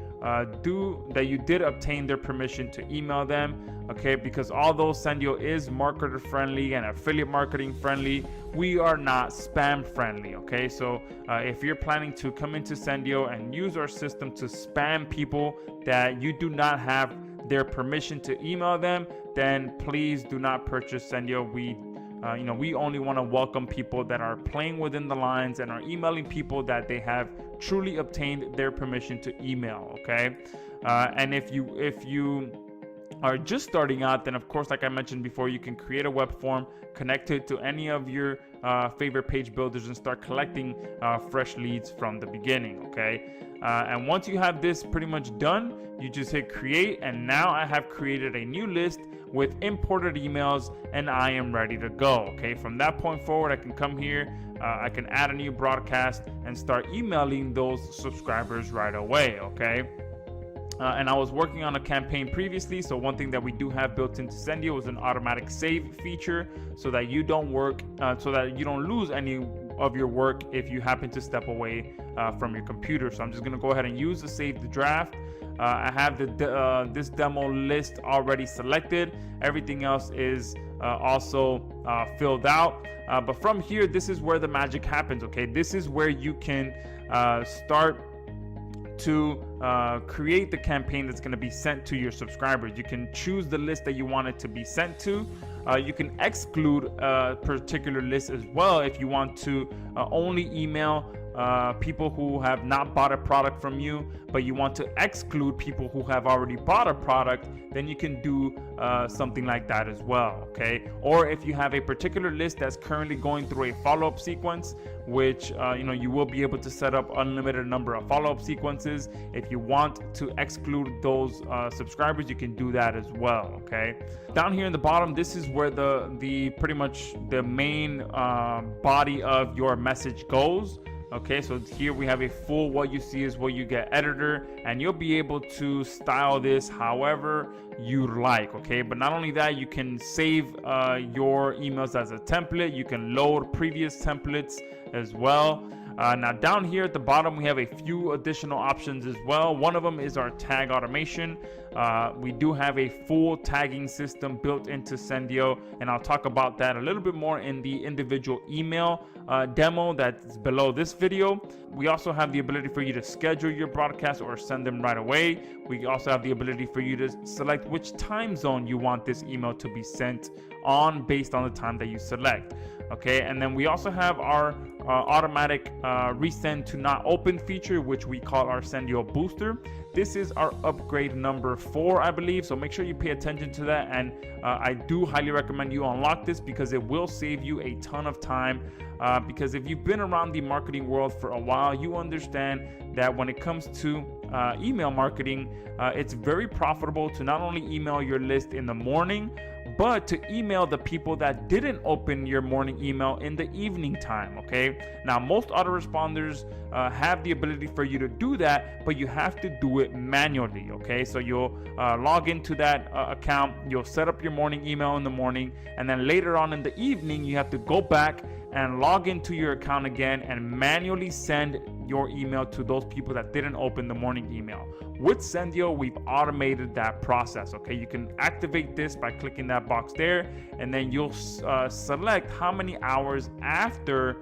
Speaker 2: you did obtain their permission to email them. Okay, because although Sendiio is marketer friendly and affiliate marketing friendly, we are not spam friendly. Okay, so if you're planning to come into Sendiio and use our system to spam people that you do not have their permission to email them, then please do not purchase Sendiio. We only want to welcome people that are playing within the lines and are emailing people that they have truly obtained their permission to email. Okay, and if you are just starting out, then of course, like I mentioned before, you can create a web form, connect it to any of your favorite page builders, and start collecting fresh leads from the beginning. Okay, and once you have this pretty much done, you just hit create, and now I have created a new list with imported emails, and I am ready to go. Okay, from that point forward, I can come here, I can add a new broadcast and start emailing those subscribers right away. Okay, and I was working on a campaign previously, so one thing that we do have built into Sendiio is an automatic save feature, so that you don't lose any of your work if you happen to step away from your computer. So I'm just going to go ahead and use the save the draft. I have this demo list already selected. Everything else is also filled out. But from here, this is where the magic happens. Okay, this is where you can start to create the campaign that's going to be sent to your subscribers. You can choose the list that you want it to be sent to. You can exclude a particular list as well if you want to only email people who have not bought a product from you, but you want to exclude people who have already bought a product, then you can do something like that as well, okay? Or if you have a particular list that's currently going through a follow-up sequence, which you will be able to set up unlimited number of follow-up sequences. If you want to exclude those subscribers, you can do that as well, okay? Down here in the bottom, this is where the pretty much the main body of your message goes. Okay, so here we have a full what you see is what you get editor, and you'll be able to style this however you like, okay? But not only that, you can save your emails as a template. You can load previous templates as well. Now down here at the bottom, we have a few additional options as well. One of them is our tag automation. We do have a full tagging system built into Sendiio, and I'll talk about that a little bit more in the individual email demo that's below this video. We also have the ability for you to schedule your broadcasts or send them right away. We also have the ability for you to select which time zone you want this email to be sent on based on the time that you select. Okay, and then we also have our automatic resend to not open feature, which we call our Sendiio booster. This is our upgrade number 4, I believe, so make sure you pay attention to that, and I do highly recommend you unlock this because it will save you a ton of time, because if you've been around the marketing world for a while, you understand that when it comes to email marketing, it's very profitable to not only email your list in the morning, but to email the people that didn't open your morning email in the evening time, okay? Now, most autoresponders have the ability for you to do that, but you have to do it manually, okay? So you'll log into that account, you'll set up your morning email in the morning, and then later on in the evening, you have to go back and log into your account again and manually send your email to those people that didn't open the morning email. With Sendiio, we've automated that process, okay? You can activate this by clicking that box there, and then you'll select how many hours after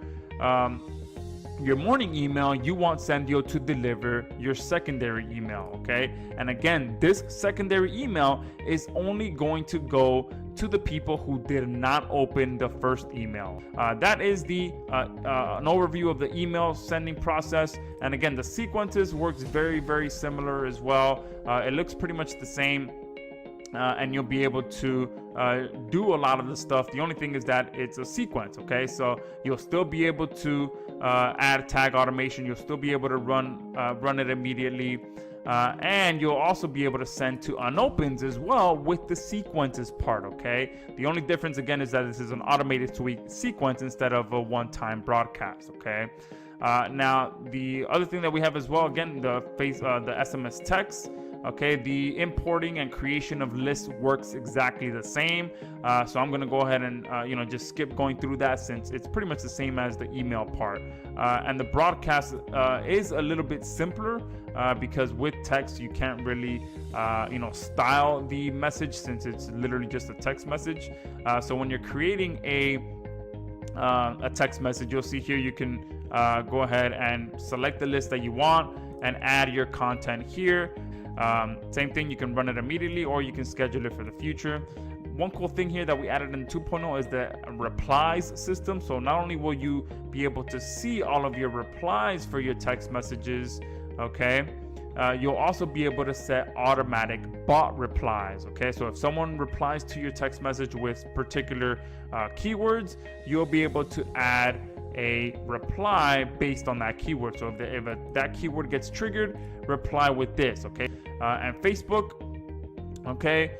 Speaker 2: your morning email you want Sendiio to deliver your secondary email, okay? And again, this secondary email is only going to go to the people who did not open the first email. That is the an overview of the email sending process. And again, the sequences works very, very similar as well. It looks pretty much the same. And you'll be able to do a lot of the stuff. The only thing is that it's a sequence, okay? So you'll still be able to add tag automation. You'll still be able to run it immediately. And you'll also be able to send to unopens as well with the sequences part, okay? The only difference again is that this is an automated sequence instead of a one-time broadcast, okay? Now, the other thing that we have as well, again, the SMS text. Okay, the importing and creation of lists works exactly the same. So I'm going to go ahead and just skip going through that since it's pretty much the same as the email part. And the broadcast is a little bit simpler because with text you can't really style the message since it's literally just a text message. So when you're creating a text message, you'll see here you can go ahead and select the list that you want and add your content here. Same thing, you can run it immediately or you can schedule it for the future. One cool thing here that we added in 2.0 is the replies system. So not only will you be able to see all of your replies for your text messages, okay, you'll also be able to set automatic bot replies, okay? So if someone replies to your text message with particular keywords, you'll be able to add a reply based on that keyword. So if that keyword gets triggered, reply with this, okay? And Facebook, okay,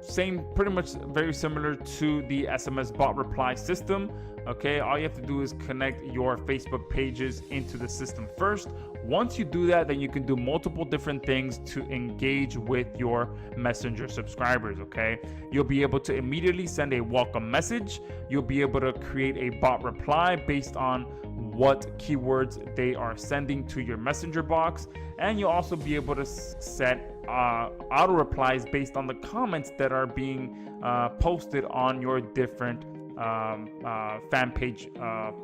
Speaker 2: same, pretty much very similar to the SMS bot reply system. Okay, all you have to do is connect your Facebook pages into the system first. Once you do that, then you can do multiple different things to engage with your messenger subscribers, okay? You'll be able to immediately send a welcome message. You'll be able to create a bot reply based on what keywords they are sending to your messenger box. And you'll also be able to set auto replies based on the comments that are being posted on your different
Speaker 1: fan page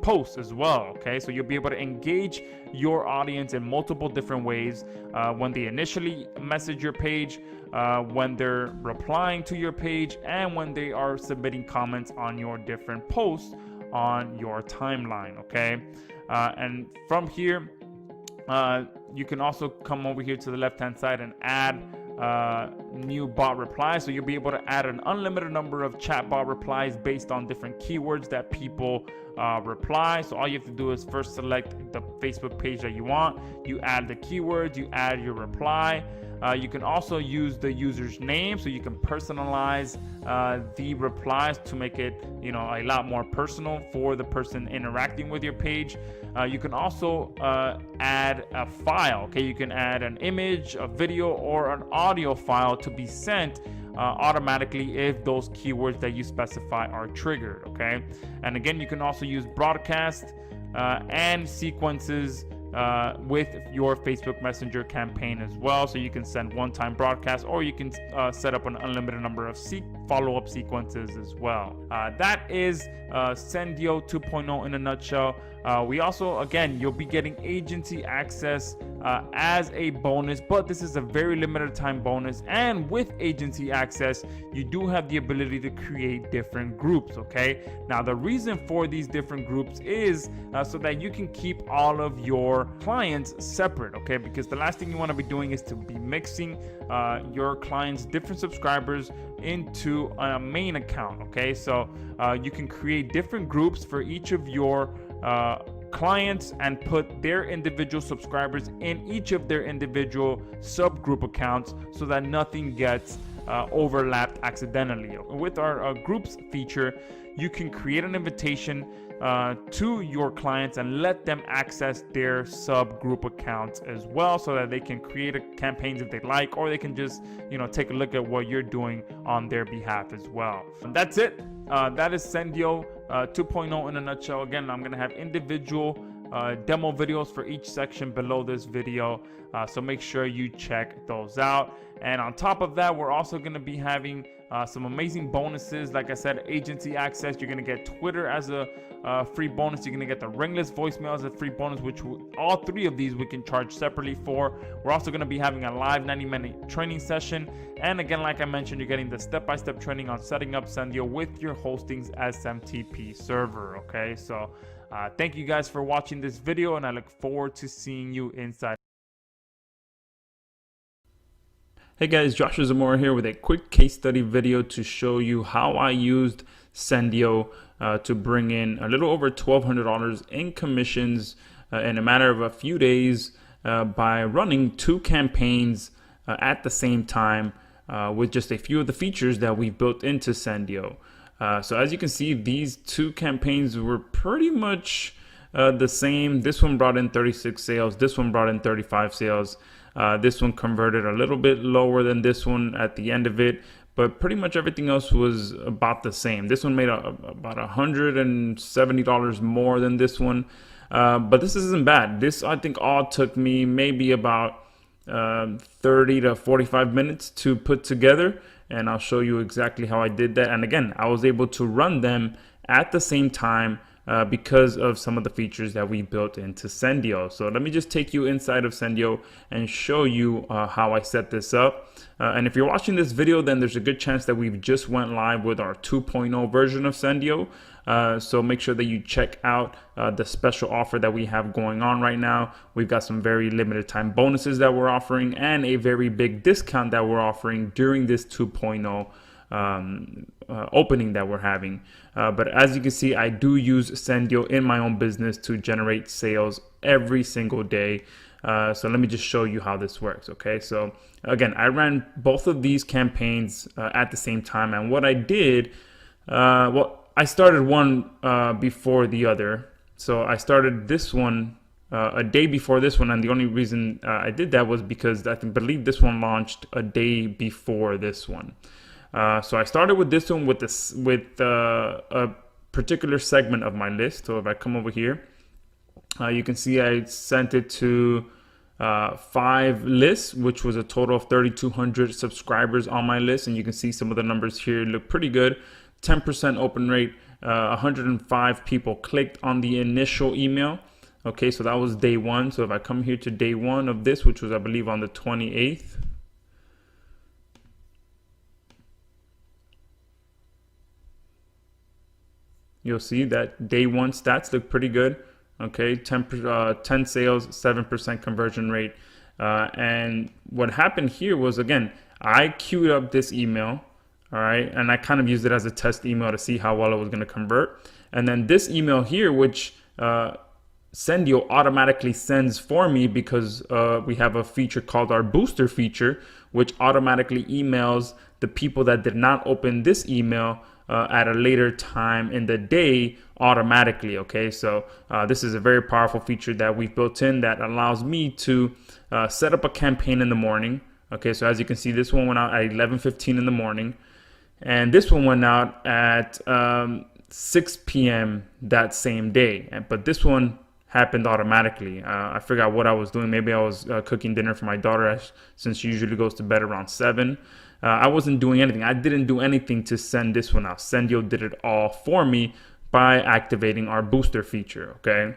Speaker 1: posts as well. Okay, so you'll be able to engage your audience in multiple different ways when they initially message your page, when they're replying to your page, and when they are submitting comments on your different posts on your timeline. Okay, and from here you can also come over here to the left hand side and add new bot replies. So you'll be able to add an unlimited number of chatbot replies based on different keywords that people reply. So all you have to do is first select the Facebook page that you want, you add the keywords, you add your reply. You can also use the user's name, so you can personalize the replies to make it, a lot more personal for the person interacting with your page. You can also add a file. Okay, you can add an image, a video, or an audio file to be sent automatically if those keywords that you specify are triggered. Okay, and again, you can also use broadcast and sequences with your Facebook Messenger campaign as well. So you can send one-time broadcasts, or you can set up an unlimited number of follow-up sequences as well. That is Sendiio 2.0 in a nutshell. We also, again, you'll be getting agency access as a bonus, but this is a very limited time bonus. And with agency access, you do have the ability to create different groups. Okay, now the reason for these different groups is so that you can keep all of your clients separate. Okay, because the last thing you want to be doing is to be mixing your clients' different subscribers into a main account. Okay, so you can create different groups for each of your clients and put their individual subscribers in each of their individual subgroup accounts so that nothing gets overlapped accidentally. With our groups feature, you can create an invitation to your clients and let them access their subgroup accounts as well, so that they can create campaigns if they like, or they can just take a look at what you're doing on their behalf as well. And that's it. That is Sendiio 2.0 in a nutshell. Again, I'm going to have individual demo videos for each section below this video, so make sure you check those out. And on top of that, we're also going to be having some amazing bonuses. Like I said, agency access. You're going to get Twitter as a free bonus. You're going to get the ringless voicemail as a free bonus, which all three of these we can charge separately for. We're also going to be having a live 90-minute training session. And again, like I mentioned, you're getting the step-by-step training on setting up Sendiio with your hosting's SMTP server. Okay, so thank you guys for watching this video, and I look forward to seeing you inside.
Speaker 2: Hey guys, Joshua Zamora here with a quick case study video to show you how I used Sendiio to bring in a little over $1,200 in commissions in a matter of a few days by running 2 campaigns at the same time with just a few of the features that we built into Sendiio. So as you can see, these 2 campaigns were pretty much the same. This one brought in 36 sales. This one brought in 35 sales. This one converted a little bit lower than this one at the end of it, but pretty much everything else was about the same. This one made about $170 more than this one, but this isn't bad. This, I think, all took me maybe about 30 to 45 minutes to put together, and I'll show you exactly how I did that. And again, I was able to run them at the same time because of some of the features that we built into Sendiio. So let me just take you inside of Sendiio and show you how I set this up. And if you're watching this video, then there's a good chance that we've just went live with our 2.0 version of Sendiio. So make sure that you check out the special offer that we have going on right now. We've got some very limited time bonuses that we're offering and a very big discount that we're offering during this 2.0 opening that we're having. But as you can see, I do use Sendiio in my own business to generate sales every single day. So let me just show you how this works. Okay, so again, I ran both of these campaigns at the same time, and what I did, well, I started one before the other. So I started this one a day before this one, and the only reason I did that was because I believe this one launched a day before this one. So I started with this one with a particular segment of my list. So if I come over here, you can see I sent it to 5 lists, which was a total of 3,200 subscribers on my list. And you can see some of the numbers here look pretty good. 10% open rate, 105 people clicked on the initial email. Okay, so that was day one. So if I come here to day one of this, which was, I believe, on the 28th. You'll see that day one stats look pretty good. Okay, 10 sales, 7% conversion rate. And what happened here was, again, I queued up this email, all right, and I kind of used it as a test email to see how well it was going to convert. And then this email here, which Sendiio automatically sends for me because we have a feature called our booster feature, which automatically emails the people that did not open this email at a later time in the day automatically. Okay, so this is a very powerful feature that we've built in that allows me to set up a campaign in the morning. Okay, so as you can see, this one went out at 11:15 in the morning, and this one went out at 6 p.m. that same day. But this one happened automatically. I forgot what I was doing. Maybe I was cooking dinner for my daughter, since she usually goes to bed around 7. I wasn't doing anything. I didn't do anything to send this one out. Sendiio did it all for me by activating our booster feature. Okay,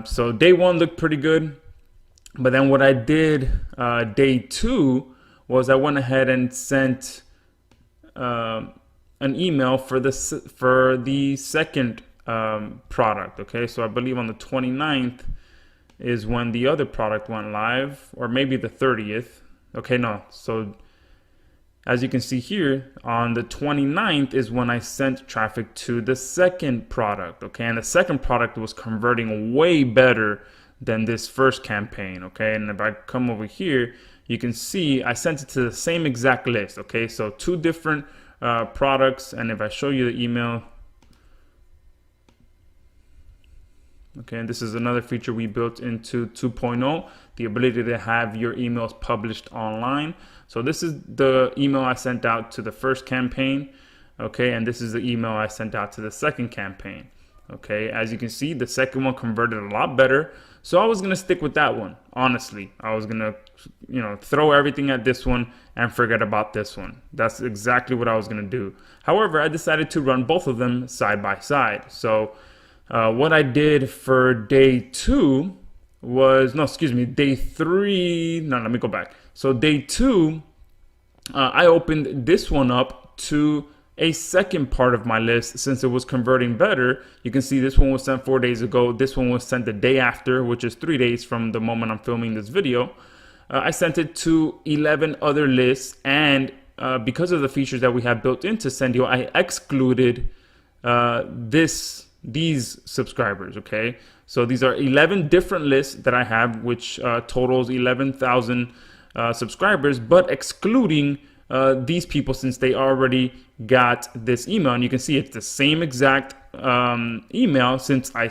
Speaker 2: so day one looked pretty good. But then what I did day two was I went ahead and sent an email for the second product. Okay, so I believe on the 29th is when the other product went live, or maybe the 30th. Okay, no, so as you can see here, on the 29th is when I sent traffic to the second product. Okay, and the second product was converting way better than this first campaign. Okay, and if I come over here, you can see I sent it to the same exact list. Okay, so 2 different products, and if I show you the email, okay, and this is another feature we built into 2.0, the ability to have your emails published online. So this is the email I sent out to the first campaign. Okay, and this is the email I sent out to the second campaign. Okay, as you can see, the second one converted a lot better. So I was going to stick with that one. Honestly, I was going to, throw everything at this one and forget about this one. That's exactly what I was going to do. However, I decided to run both of them side by side. So what I did for day 2 was, day 3. No, let me go back. So day 2, I opened this one up to a second part of my list since it was converting better. You can see this one was sent 4 days ago. This one was sent the day after, which is 3 days from the moment I'm filming this video. I sent it to 11 other lists, and because of the features that we have built into Sendiio, I excluded these subscribers. Okay, so these are 11 different lists that I have, which totals 11,000 subscribers, but excluding these people since they already got this email. And you can see it's the same exact email, since I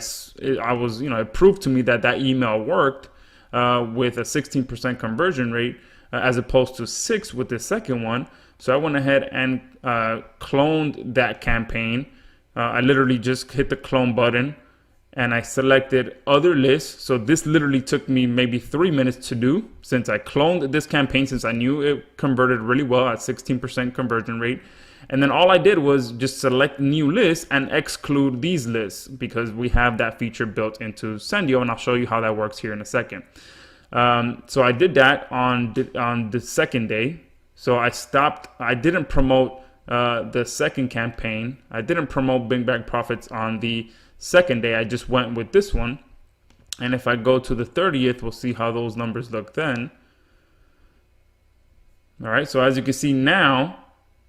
Speaker 2: was, it proved to me that email worked with a 16% conversion rate as opposed to 6 with the second one. So I went ahead and cloned that campaign. I literally just hit the clone button and I selected other lists. So this literally took me maybe 3 minutes to do, since I cloned this campaign, since I knew it converted really well at 16% conversion rate. And then all I did was just select new lists and exclude these lists, because we have that feature built into Sendiio, and I'll show you how that works here in a second. So I did that on the second day. So I didn't promote the second campaign. I didn't promote Big Bag Profits on the second day. I just went with this one. And if I go to the 30th, we'll see how those numbers look then. All right, so as you can see now,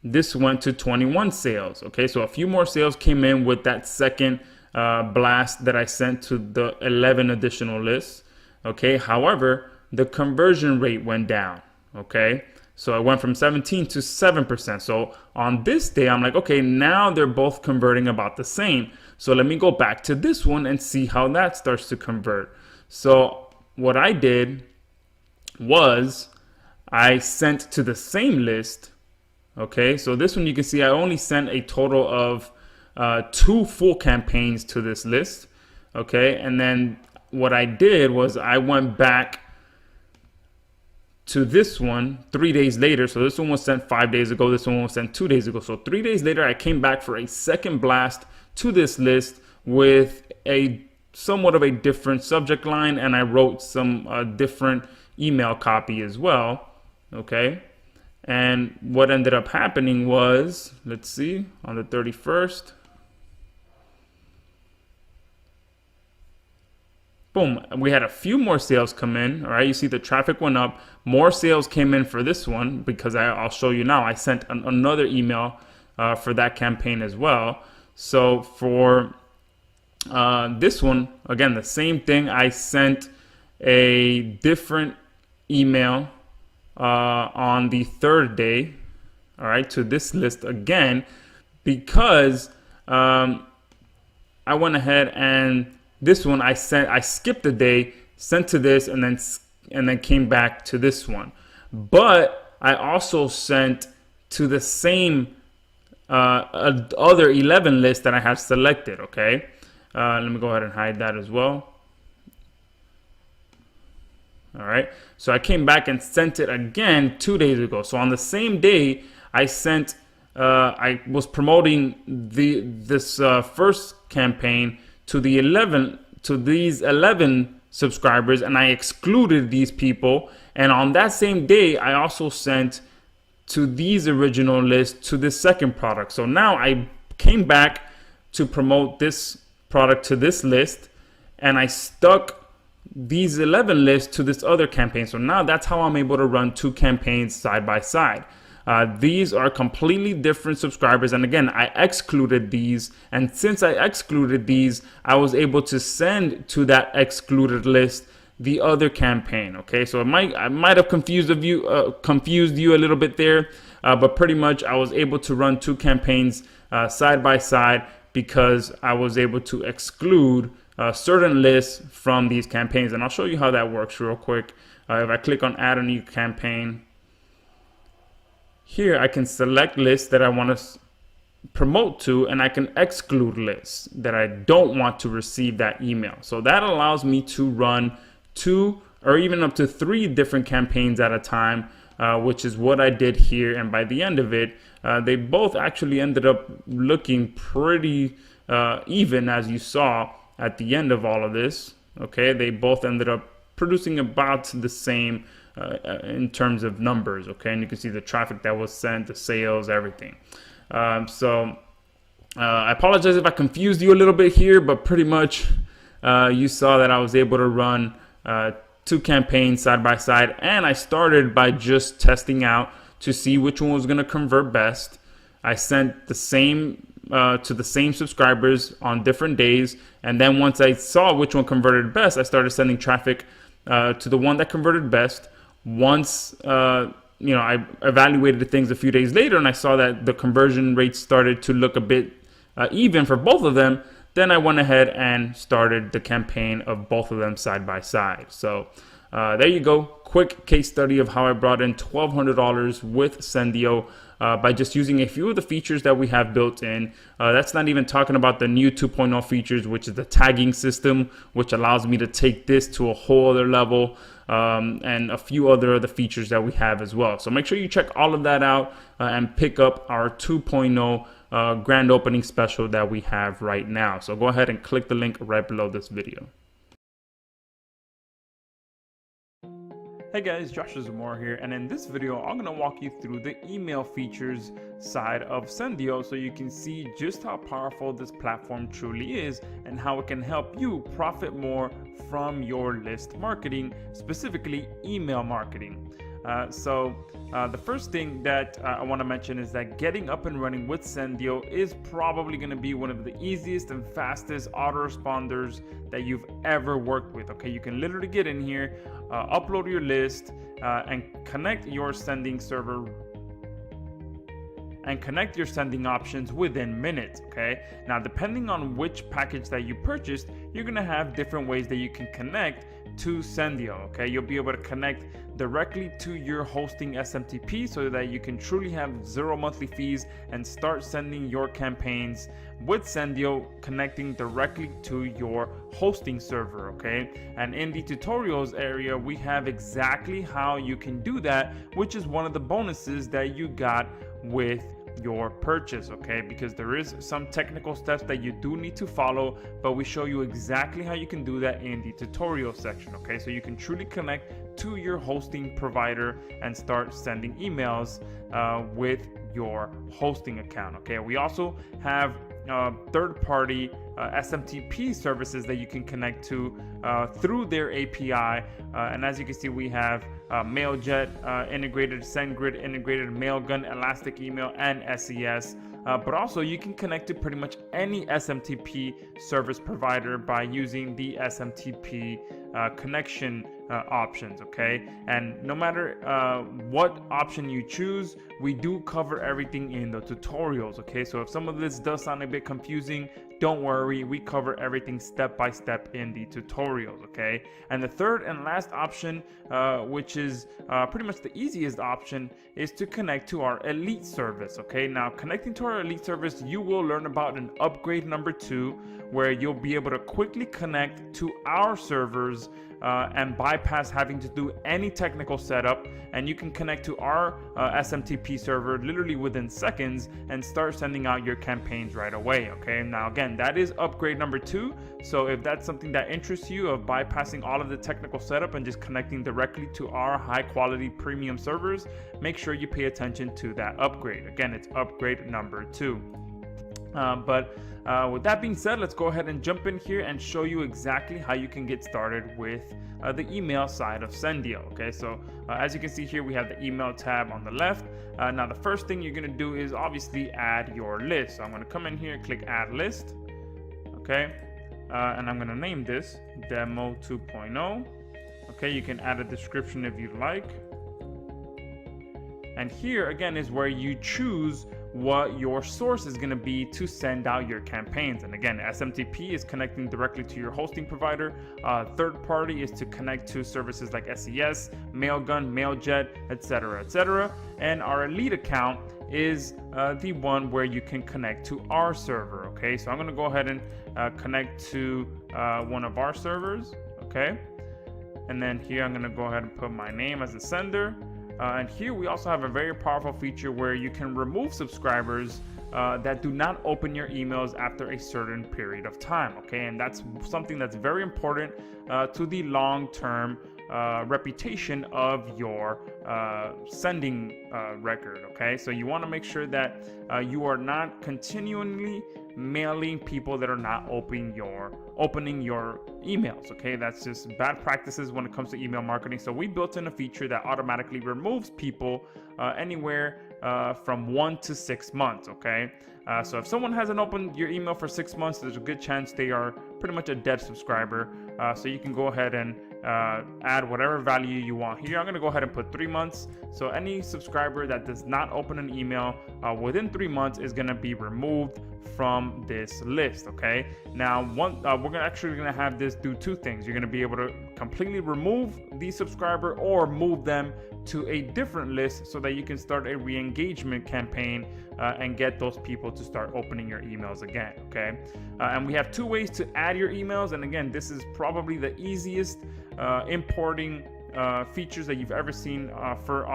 Speaker 2: this went to 21 sales. Okay, so a few more sales came in with that second blast that I sent to the 11 additional lists. Okay, however, the conversion rate went down. Okay, so it went from 17 to 7%. So on this day, I'm like, okay, now they're both converting about the same. So let me go back to this one and see how that starts to convert. So what I did was I sent to the same list. Okay, so this one you can see I only sent a total of 2 full campaigns to this list. Okay, and then what I did was I went back to this one 3 days later. So this one was sent 5 days ago. This one was sent 2 days ago. So 3 days later, I came back for a second blast to this list with a somewhat of a different subject line, and I wrote some different email copy as well. Okay, and what ended up happening was, let's see, on the 31st, boom, we had a few more sales come in. All right, you see the traffic went up, more sales came in for this one, because I'll show you now. I sent another email for that campaign as well. So for this one, again, the same thing. I sent a different email on the third day, all right, to this list again, because I went ahead and this one I skipped a day, sent to this, and then came back to this one. But I also sent to the same other 11 list that I have selected. Okay, let me go ahead and hide that as well. All right, so I came back and sent it again 2 days ago. So on the same day, I sent, I was promoting this first campaign to these 11 subscribers, and I excluded these people. And on that same day, I also sent to these original lists to this second product. So now I came back to promote this product to this list, and I stuck these 11 lists to this other campaign. So now that's how I'm able to run two campaigns side by side. These are completely different subscribers, and again, I excluded these, and since I excluded these, I was able to send to that excluded list the other campaign. Okay, so I might have confused you a little bit there, but pretty much I was able to run two campaigns side by side because I was able to exclude certain lists from these campaigns. And I'll show you how that works real quick. If I click on add a new campaign, here I can select lists that I want to promote to, and I can exclude lists that I don't want to receive that email. So that allows me to run 2 or even up to 3 different campaigns at a time, which is what I did here. And by the end of it, they both actually ended up looking pretty even, as you saw at the end of all of this. Okay, they both ended up producing about the same in terms of numbers. Okay, and you can see the traffic that was sent, the sales, everything. So I apologize if I confused you a little bit here, but pretty much you saw that I was able to run 2 campaigns side by side, and I started by just testing out to see which one was going to convert best. I sent the same to the same subscribers on different days, and then once I saw which one converted best, I started sending traffic to the one that converted best. Once I evaluated things a few days later, and I saw that the conversion rates started to look a bit even for both of them, then I went ahead and started the campaign of both of them side by side. So there you go. Quick case study of how I brought in $1,200 with Sendiio by just using a few of the features that we have built in. That's not even talking about the new 2.0 features, which is the tagging system, which allows me to take this to a whole other level, and a few other of the features that we have as well. So make sure you check all of that out and pick up our 2.0 grand opening special that we have right now. So go ahead and click the link right below this video. Hey guys, Joshua Zamora here, and in this video I'm going to walk you through the email features side of Sendiio so you can see just how powerful this platform truly is and how it can help you profit more from your list marketing, specifically email marketing. The first thing that I want to mention is that getting up and running with Sendiio is probably going to be one of the easiest and fastest autoresponders that you've ever worked with. Okay, you can literally get in here, upload your list, and connect your sending server and connect your sending options within minutes. Okay, now depending on which package that you purchased, you're going to have different ways that you can connect to Sendiio. Okay, you'll be able to connect directly to your hosting SMTP so that you can truly have 0 monthly fees and start sending your campaigns with Sendiio, connecting directly to your hosting server. Okay, and in the tutorials area we have exactly how you can do that, which is one of the bonuses that you got with your purchase, okay? Because there is some technical steps that you do need to follow, but we show you exactly how you can do that in the tutorial section, okay? So you can truly connect to your hosting provider and start sending emails with your hosting account, okay? We also have third-party SMTP services that you can connect to through their API, and as you can see, we have Mailjet integrated, SendGrid integrated, Mailgun, Elastic Email, and SES. But also you can connect to pretty much any SMTP service provider by using the SMTP connection options, okay? And no matter what option you choose, we do cover everything in the tutorials, okay? So if some of this does sound a bit confusing, don't worry, we cover everything step by step in the tutorials, okay? And the third and last option, which is pretty much the easiest option, is to connect to our elite service, okay? Now, connecting to our elite service, you will learn about an upgrade number 2, where you'll be able to quickly connect to our servers and bypass having to do any technical setup, and you can connect to our SMTP server literally within seconds and start sending out your campaigns right away, okay? Now again, that is upgrade number 2, so if that's something that interests you, of bypassing all of the technical setup and just connecting directly to our high quality premium servers, make sure you pay attention to that upgrade. Again, it's upgrade number 2. With that being said, let's go ahead and jump in here and show you exactly how you can get started with the email side of Sendiio. Okay, so as you can see here, we have the email tab on the left. Now the first thing you're going to do is obviously add your list. So I'm going to come in here, click add list. Okay, and I'm going to name this Demo 2.0. Okay, you can add a description if you'd like. And here again is where you choose what your source is going to be to send out your campaigns. And again, SMTP is connecting directly to your hosting provider. Third party is to connect to services like SES, Mailgun, Mailjet, etc., etc. And our elite account is the one where you can connect to our server. Okay, so I'm going to go ahead and connect to one of our servers. Okay, and then here I'm going to go ahead and put my name as the sender. And here we also have a very powerful feature where you can remove subscribers that do not open your emails after a certain period of time, okay? And that's something that's very important to the long-term reputation of your sending record, okay? So you want to make sure that you are not continually mailing people that are not opening your emails, okay? That's just bad practices when it comes to email marketing. So we built in a feature that automatically removes people anywhere from 1 to 6 months, okay? So if someone hasn't opened your email for 6 months, there's a good chance they are pretty much a dead subscriber. So you can go ahead and add whatever value you want here. I'm going to go ahead and put 3 months. So any subscriber that does not open an email within 3 months is going to be removed from this list, okay? Now, we're actually going to have this do 2 things. You're going to be able to completely remove the subscriber or move them to a different list so that you can start a re-engagement campaign and get those people to start opening your emails again, okay? And we have 2 ways to add your emails, and again, this is probably the easiest importing features that you've ever seen for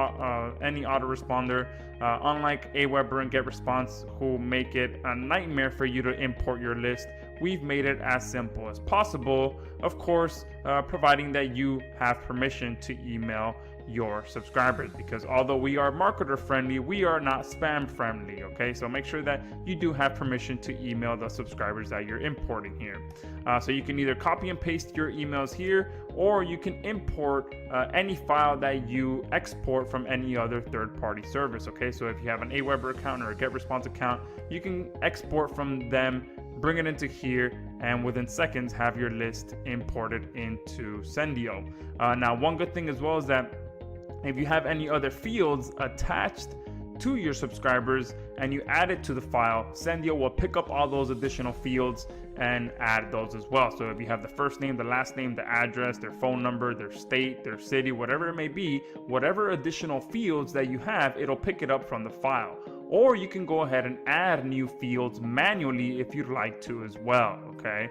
Speaker 2: any autoresponder, unlike Aweber and GetResponse, who make it a nightmare for you to import your list. We've made it as simple as possible, of course, providing that you have permission to email your subscribers, because although we are marketer friendly, we are not spam friendly, okay? So make sure that you do have permission to email the subscribers that you're importing here. So you can either copy and paste your emails here, or you can import any file that you export from any other third-party service, okay? So if you have an Aweber account or a GetResponse account, you can export from them, bring it into here, and within seconds have your list imported into Sendiio. Now, one good thing as well is that if you have any other fields attached to your subscribers and you add it to the file, Sendiio will pick up all those additional fields and add those as well. So if you have the first name, the last name, the address, their phone number, their state, their city, whatever it may be, whatever additional fields that you have, it'll pick it up from the file. Or you can go ahead and add new fields manually if you'd like to as well, okay?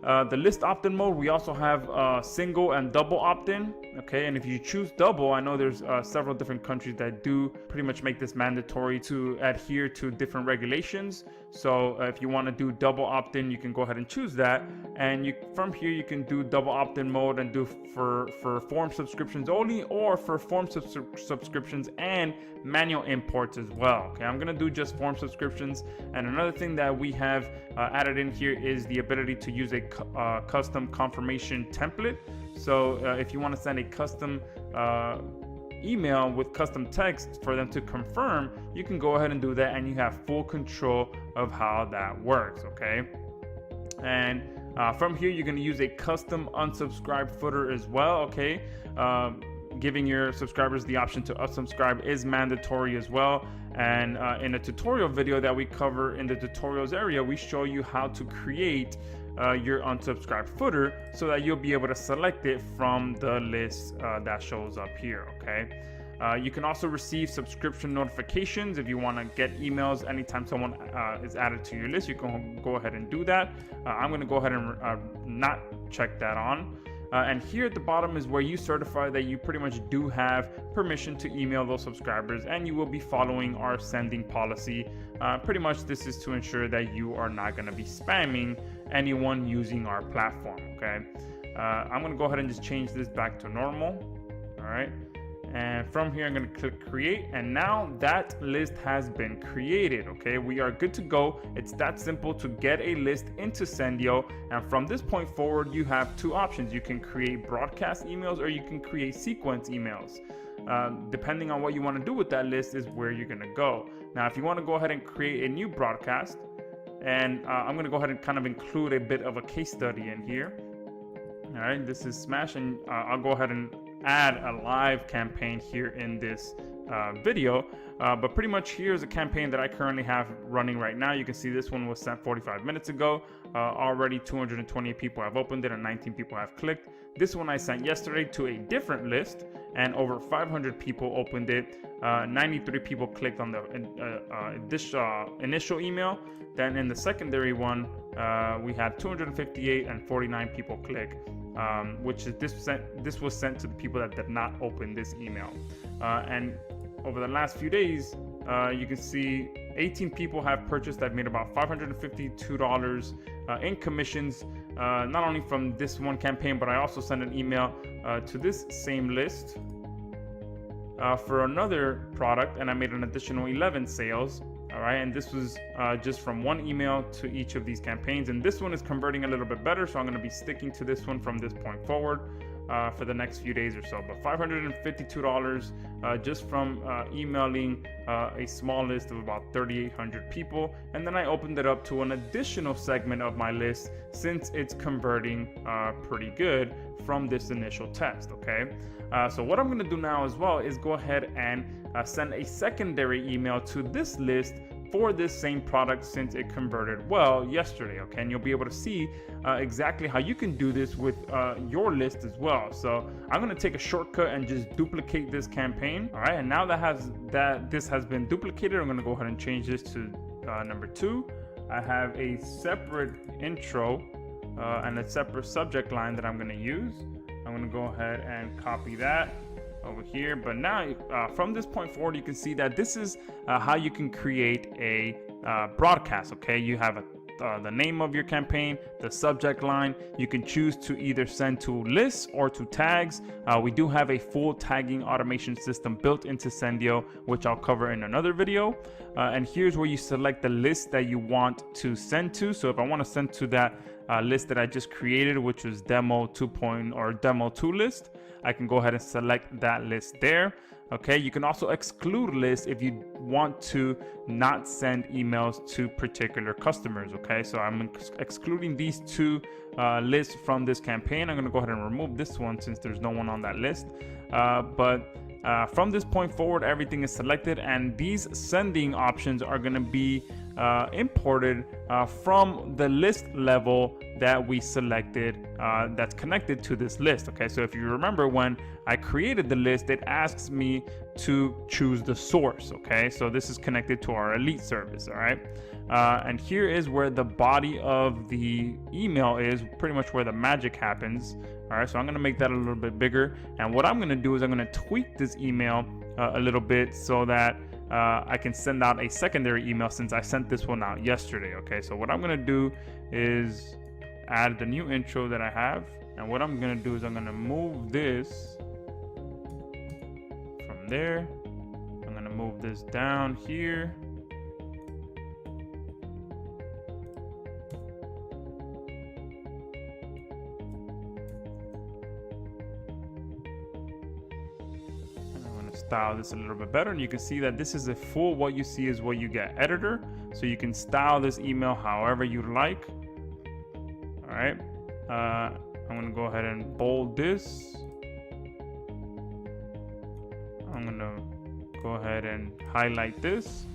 Speaker 2: The list opt-in mode, we also have single and double opt-in. Okay, and if you choose double, I know there's several different countries that do pretty much make this mandatory to adhere to different regulations. So if you want to do double opt-in, you can go ahead and choose that, and from here you can do double opt-in mode and do for form subscriptions only, or for form subscriptions and manual imports as well. Okay, I'm gonna do just form subscriptions. And another thing that we have added in here is the ability to use a custom confirmation template. So if you want to send a custom email with custom text for them to confirm, you can go ahead and do that, and you have full control of how that works. Okay, and from here you're going to use a custom unsubscribe footer as well. Okay, giving your subscribers the option to unsubscribe is mandatory as well. And in a tutorial video that we cover in the tutorials area, we show you how to create your unsubscribe footer so that you'll be able to select it from the list that shows up here. Okay, you can also receive subscription notifications. If you want to get emails anytime someone is added to your list, you can go ahead and do that. I'm going to go ahead and not check that on. And here at the bottom is where you certify that you pretty much do have permission to email those subscribers, and you will be following our sending policy. Pretty much this is to ensure that you are not going to be spamming anyone using our platform. Okay, I'm going to go ahead and just change this back to normal. All right, and from here I'm going to click create, and now that list has been created. Okay, we are good to go. It's that simple to get a list into Sendiio, and from this point forward you have two options. You can create broadcast emails, or you can create sequence emails. Depending on what you want to do with that list is where you're going to go. Now if you want to go ahead and create a new broadcast, and I'm going to go ahead and kind of include a bit of a case study in here. All right, this is Smash, and I'll go ahead and add a live campaign here in this video. But pretty much here's a campaign that I currently have running right now. You can see this one was sent 45 minutes ago. Already 220 people have opened it and 19 people have clicked. This one I sent yesterday to a different list, and over 500 people opened it. 93 people clicked on the initial email. Then in the secondary one, we had 258 and 49 people click, which is this was sent to the people that did not open this email. And over the last few days, you can see 18 people have purchased. I've made about $552 in commissions, not only from this one campaign, but I also sent an email to this same list for another product, and I made an additional 11 sales. All right, and this was just from one email to each of these campaigns, and this one is converting a little bit better, so I'm going to be sticking to this one from this point forward for the next few days or so. But $552 just from emailing a small list of about 3,800 people, and then I opened it up to an additional segment of my list since it's converting pretty good from this initial test. Okay, so what I'm going to do now as well is go ahead and send a secondary email to this list for this same product since it converted well yesterday. Okay, and you'll be able to see exactly how you can do this with your list as well. So I'm going to take a shortcut and just duplicate this campaign. All right, and now that this has been duplicated, I'm going to go ahead and change this to number 2. I have a separate intro and a separate subject line that I'm going to use. I'm going to go ahead and copy that over here. But now from this point forward, you can see that this is how you can create a broadcast. Okay, you have the name of your campaign, the subject line. You can choose to either send to lists or to tags. We do have a full tagging automation system built into Sendiio, which I'll cover in another video. And here's where you select the list that you want to send to. So if I want to send to that list that I just created, which was demo 2.0 or demo 2 list, I can go ahead and select that list there. Okay, you can also exclude lists if you want to not send emails to particular customers. Okay, so I'm excluding these two lists from this campaign. I'm going to go ahead and remove this one since there's no one on that list. But from this point forward, everything is selected, and these sending options are going to be imported from the list level that we selected that's connected to this list. Okay, so if you remember, when I created the list, it asks me to choose the source. Okay, so this is connected to our elite service. All right,
Speaker 1: And here is where the body of the email is, pretty much where the magic happens. All right, so I'm going to make that a little bit bigger. And what I'm going to do is I'm going to tweak this email a little bit so that I can send out a secondary email, since I sent this one out yesterday. Okay, so what I'm going to do is add the new intro that I have. And what I'm going to do is I'm going to move this from there. I'm going to move this down here. Style this a little bit better, and you can see that this is a full what you see is what you get editor, so you can style this email however you like. All right, I'm going to go ahead and bold this. I'm going to go ahead and highlight this.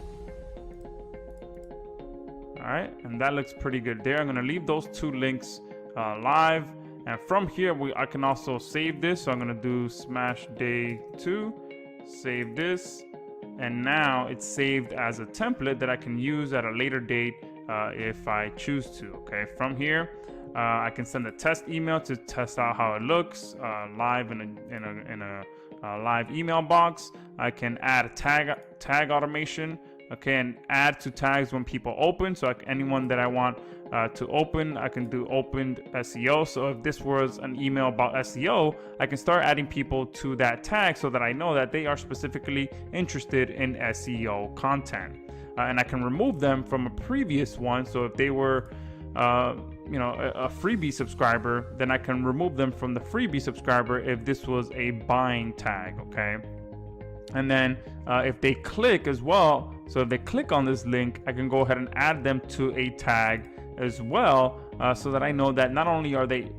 Speaker 1: All right, and that looks pretty good there. I'm going to leave those two links live, and from here I can also save this. So I'm going to do smash day 2. Save this, and now it's saved as a template that I can use at a later date if I choose to. Okay, from here I can send a test email to test out how it looks live in a live email box. I can add a tag automation, okay, and add to tags when people open. So anyone that I want to open, I can do opened SEO. So if this was an email about SEO, I can start adding people to that tag so that I know that they are specifically interested in SEO content. And I can remove them from a previous one. So if they were a freebie subscriber, then I can remove them from the freebie subscriber if this was a buying tag. Okay, and then if they click as well, so if they click on this link, I can go ahead and add them to a tag as well, so that I know that not only are they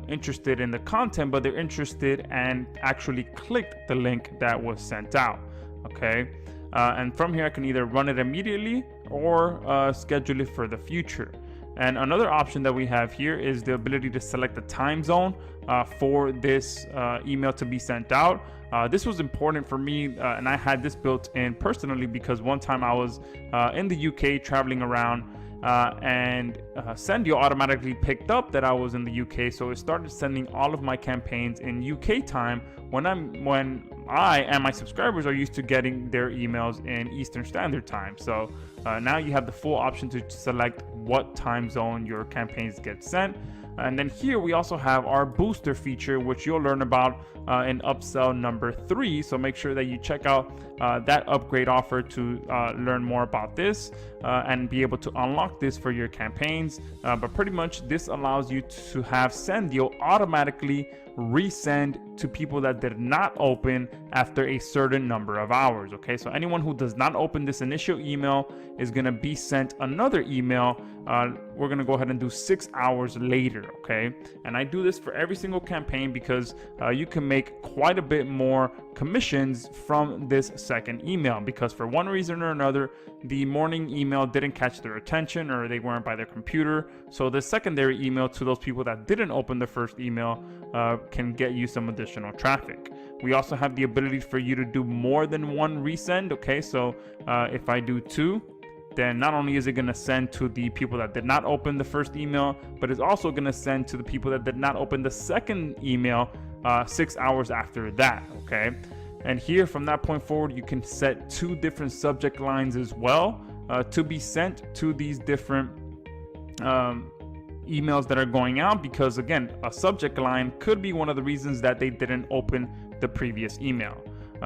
Speaker 1: interested in the content, but they're interested and actually clicked the link that was sent out. Okay, and from here I can either run it immediately or schedule it for the future. And another option that we have here is the ability to select the time zone for this email to be sent out. This was important for me, and I had this built in personally because one time I was in the UK traveling around, and Sendiio automatically picked up that I was in the UK, so it started sending all of my campaigns in UK time when I and my subscribers are used to getting their emails in Eastern Standard Time. So now you have the full option to select what time zone your campaigns get sent. And then here we also have our booster feature, which you'll learn about in upsell number 3. So make sure that you check out that upgrade offer to learn more about this and be able to unlock this for your campaigns. But pretty much this allows you to have Sendiio automatically resend to people that did not open after a certain number of hours. Okay, so anyone who does not open this initial email is going to be sent another email. We're going to go ahead and do 6 hours later. Okay, and I do this for every single campaign because you can make quite a bit more commissions from this second email, because for one reason or another the morning email didn't catch their attention or they weren't by their computer. So the secondary email to those people that didn't open the first email can get you some additional traffic. We also have the ability for you to do more than one resend. Okay, so if I do 2, then not only is it going to send to the people that did not open the first email, but it's also going to send to the people that did not open the second email 6 hours after that. Okay, and here from that point forward you can set 2 different subject lines as well to be sent to these different emails that are going out, because again, a subject line could be one of the reasons that they didn't open the previous email.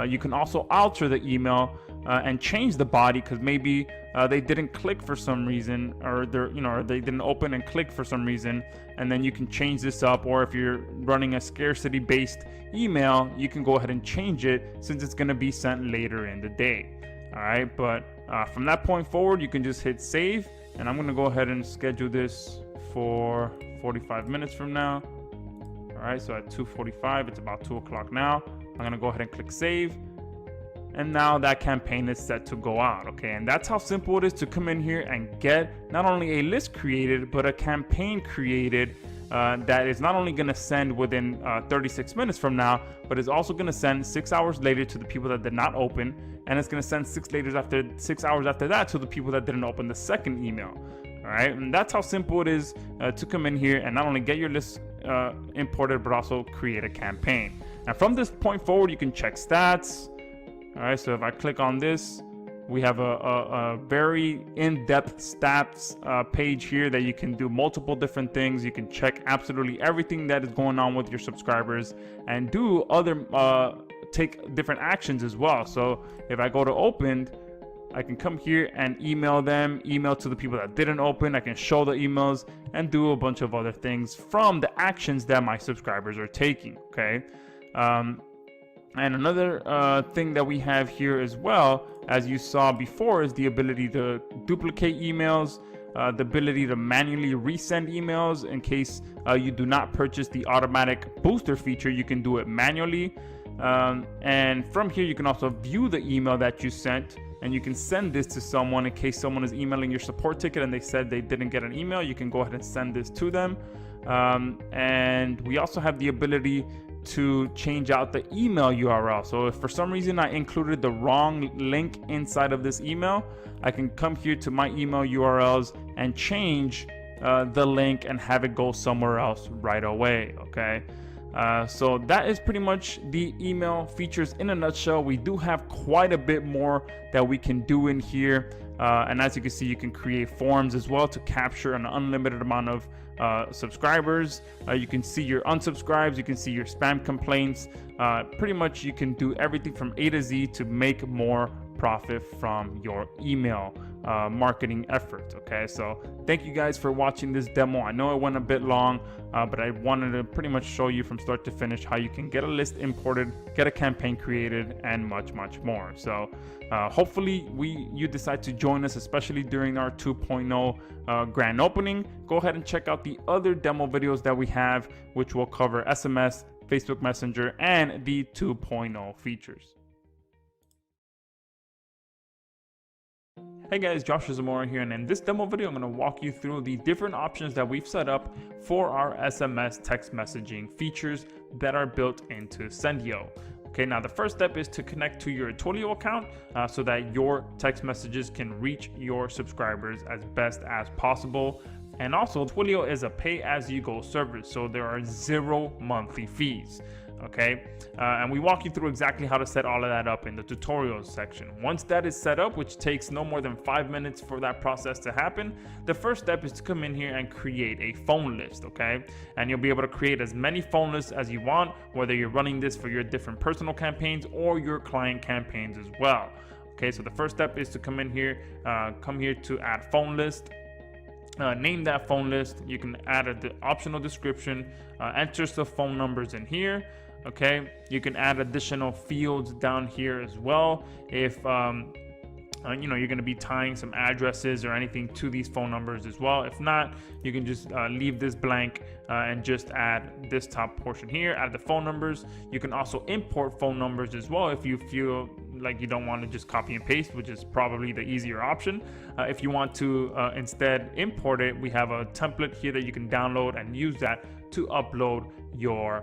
Speaker 1: You can also alter the email and change the body, because maybe they didn't click for some reason, or they didn't open and click for some reason, and then you can change this up. Or if you're running a scarcity based email, you can go ahead and change it since it's going to be sent later in the day. All right, but from that point forward you can just hit save, and I'm going to go ahead and schedule this for 45 minutes from now. All right, so at 2:45, it's about 2 o'clock now. I'm going to go ahead and click save, and now that campaign is set to go out. Okay, and that's how simple it is to come in here and get not only a list created but a campaign created
Speaker 2: that is not only going to send within 36 minutes from now, but is also going to send 6 hours later to the people that did not open, and it's going to send 6 hours after that to the people that didn't open the second email. All right, and that's how simple it is to come in here and not only get your list imported, but also create a campaign. And from this point forward, you can check stats. All right, so if I click on this, we have a very in-depth stats page here that you can do multiple different things. You can check absolutely everything that is going on with your subscribers and do other take different actions as well. So if I go to opened, I can come here and email to the people that didn't open. I can show the emails and do a bunch of other things from the actions that my subscribers are taking. Okay. And another thing that we have here as well, as you saw before, is the ability to duplicate emails, the ability to manually resend emails in case you do not purchase the automatic booster feature. You can do it manually. And from here, you can also view the email that you sent, and you can send this to someone in case someone is emailing your support ticket and they said they didn't get an email. You can go ahead and send this to them. And we also have the ability to change out the email URL. So if for some reason I included the wrong link inside of this email, I can come here to my email URLs and change the link and have it go somewhere else right away. Okay. So that is pretty much the email features in a nutshell. We do have quite a bit more that we can do in here. And as you can see, you can create forms as well to capture an unlimited amount of subscribers. You can see your unsubscribes, you can see your spam complaints. Pretty much you can do everything from A to Z to make more profit from your email marketing efforts. Okay, so thank you guys for watching this demo. I know it went a bit long, but I wanted to pretty much show you from start to finish how you can get a list imported, get a campaign created, and much more. So hopefully you decide to join us, especially during our 2.0 grand opening. Go ahead and check out the other demo videos that we have, which will cover SMS, Facebook Messenger, and the 2.0 features. Hey guys, Joshua Zamora here, and in this demo video I'm going to walk you through the different options that we've set up for our SMS text messaging features that are built into Sendiio. Okay, now the first step is to connect to your Twilio account so that your text messages can reach your subscribers as best as possible. And also, Twilio is a pay-as-you-go service, so there are 0 monthly fees. Okay, and we walk you through exactly how to set all of that up in the tutorials section. Once that is set up, which takes no more than 5 minutes for that process to happen, the first step is to come in here and create a phone list. Okay, and you'll be able to create as many phone lists as you want, whether you're running this for your different personal campaigns or your client campaigns as well. Okay, so the first step is to come in here, to add phone list. Name that phone list. You can add the optional description, enter some phone numbers in here. Okay, you can add additional fields down here as well if you're going to be tying some addresses or anything to these phone numbers as well. If not, you can just leave this blank and just add this top portion here, add the phone numbers. You can also import phone numbers as well if you feel like you don't want to just copy and paste, which is probably the easier option. If you want to instead import it, we have a template here that you can download and use that to upload your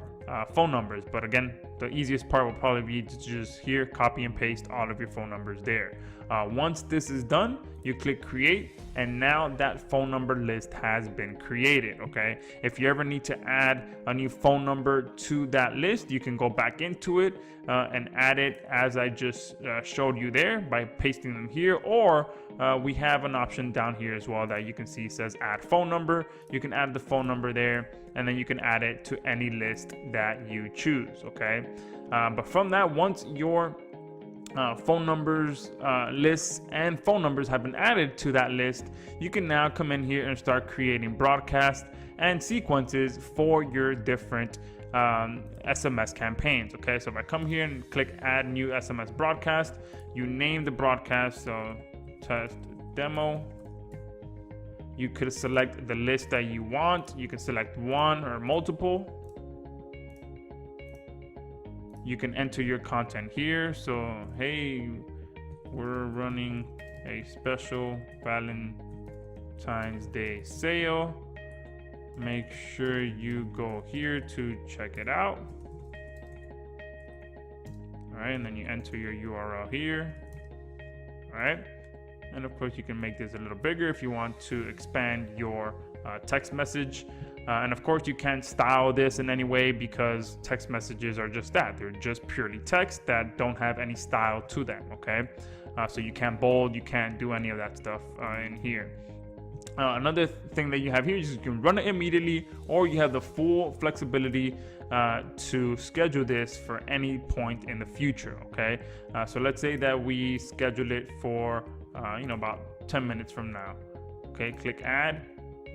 Speaker 2: phone numbers. But again, the easiest part will probably be to just here copy and paste all of your phone numbers there. Once this is done, you click create, and now that phone number list has been created. Okay, if you ever need to add a new phone number to that list, you can go back into it and add it as I just showed you there by pasting them here, or we have an option down here as well that you can see says add phone number. You can add the phone number there, and then you can add it to any list that you choose. Okay, but from that, once your phone numbers, lists, and phone numbers have been added to that list, you can now come in here and start creating broadcasts and sequences for your different SMS campaigns. Okay, so if I come here and click add new SMS broadcast, you name the broadcast, so test demo. You could select the list that you want. You can select one or multiple. You can enter your content here. So, hey, we're running a special Valentine's Day sale. make sure you go here to check it out. All right, and then you enter your URL here. All right, and of course you can make this a little bigger if you want to expand your text message. And of course you can't style this in any way because text messages are just that. They're just purely text that don't have any style to them, okay? So you can't bold, you can't do any of that stuff in here. Another thing that you have here is you can run it immediately, or you have the full flexibility to schedule this for any point in the future, okay? So let's say that we schedule it for, about 10 minutes from now. Okay, click add.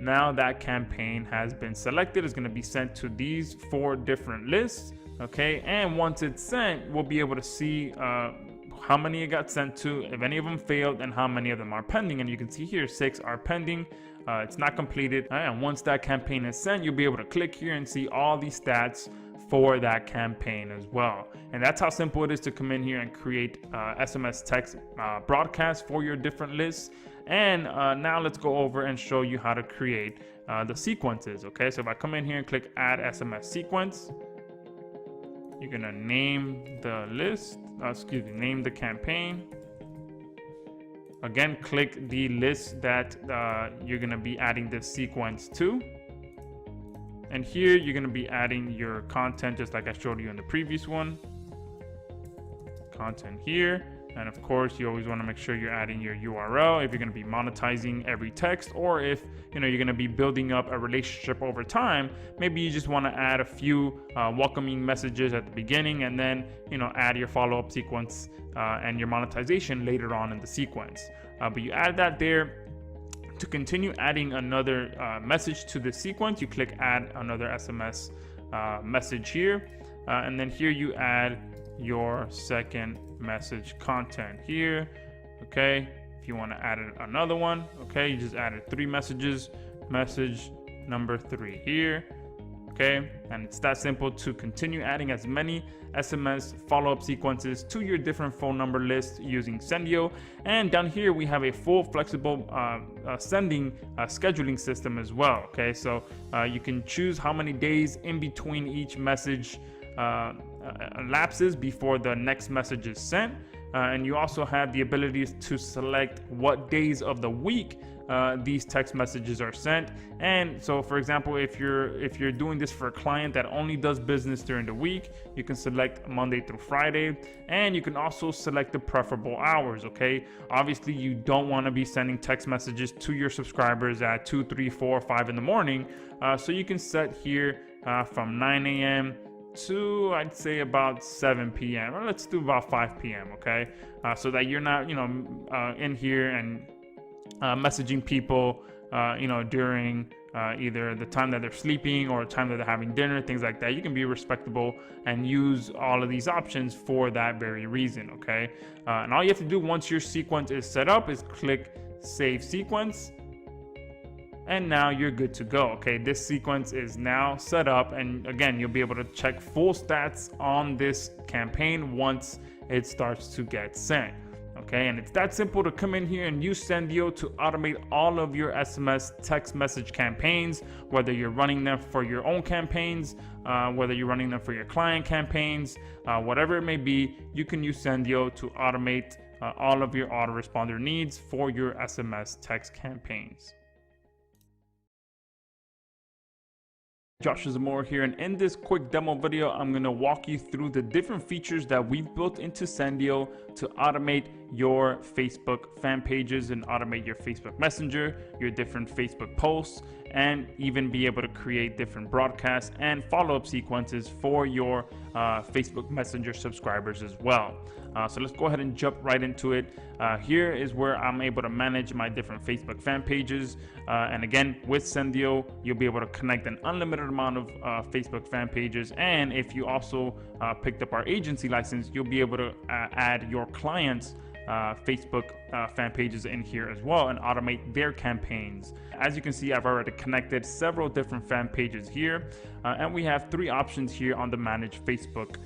Speaker 2: Now that campaign has been selected. It's going to be sent to these 4 different lists, okay? And once it's sent, we'll be able to see how many it got sent to, if any of them failed, and how many of them are pending. And you can see here 6 are pending. It's not completed. And once that campaign is sent, you'll be able to click here and see all these stats for that campaign as well. And that's how simple it is to come in here and create SMS text broadcasts for your different lists. And now let's go over and show you how to create the sequences. Okay, so if I come in here and click add SMS sequence, you're gonna name the list, name the campaign. Again, click the list that you're gonna be adding this sequence to. And here you're going to be adding your content just like I showed you in the previous one. Content here. And of course, you always want to make sure you're adding your URL if you're going to be monetizing every text, or if you're going to be building up a relationship over time. Maybe you just want to add a few welcoming messages at the beginning, and then add your follow-up sequence and your monetization later on in the sequence. But you add that there. To continue adding another message to the sequence, you click add another SMS message here, and then here you add your second message content here. Okay, if you want to add another one, okay, you just added 3 messages, message number 3 here. Okay, and it's that simple to continue adding as many SMS follow-up sequences to your different phone number lists using Sendiio. And down here we have a full flexible sending scheduling system as well. Okay, so you can choose how many days in between each message lapses before the next message is sent. And you also have the ability to select what days of the week these text messages are sent. And so, for example, if you're doing this for a client that only does business during the week, you can select Monday through Friday, and you can also select the preferable hours. Okay, obviously you don't want to be sending text messages to your subscribers at 2, 3, 4, 5 in the morning. So you can set here from 9 a.m. to, I'd say, about 7 p.m. or let's do about 5 p.m. Okay, so that you're not in here and messaging people during either the time that they're sleeping or the time that they're having dinner, things like that. You can be respectable and use all of these options for that very reason. Okay, and all you have to do once your sequence is set up is click save sequence. And now you're good to go. Okay, this sequence is now set up, and again, you'll be able to check full stats on this campaign once it starts to get sent. Okay, and it's that simple to come in here and use Sendiio to automate all of your SMS text message campaigns, whether you're running them for your own campaigns, whether you're running them for your client campaigns, whatever it may be. You can use Sendiio to automate all of your autoresponder needs for your SMS text campaigns. Josh Zamora here, and in this quick demo video, I'm going to walk you through the different features that we've built into Sendiio to automate your Facebook fan pages and automate your Facebook Messenger, your different Facebook posts, and even be able to create different broadcasts and follow-up sequences for your Facebook Messenger subscribers as well. So let's go ahead and jump right into it. Here is where I'm able to manage my different Facebook fan pages. And again, with Sendiio, you'll be able to connect an unlimited amount of Facebook fan pages. And if you also picked up our agency license, you'll be able to add your clients' Facebook fan pages in here as well and automate their campaigns. As you can see, I've already connected several different fan pages here, and we have 3 options here on the manage Facebook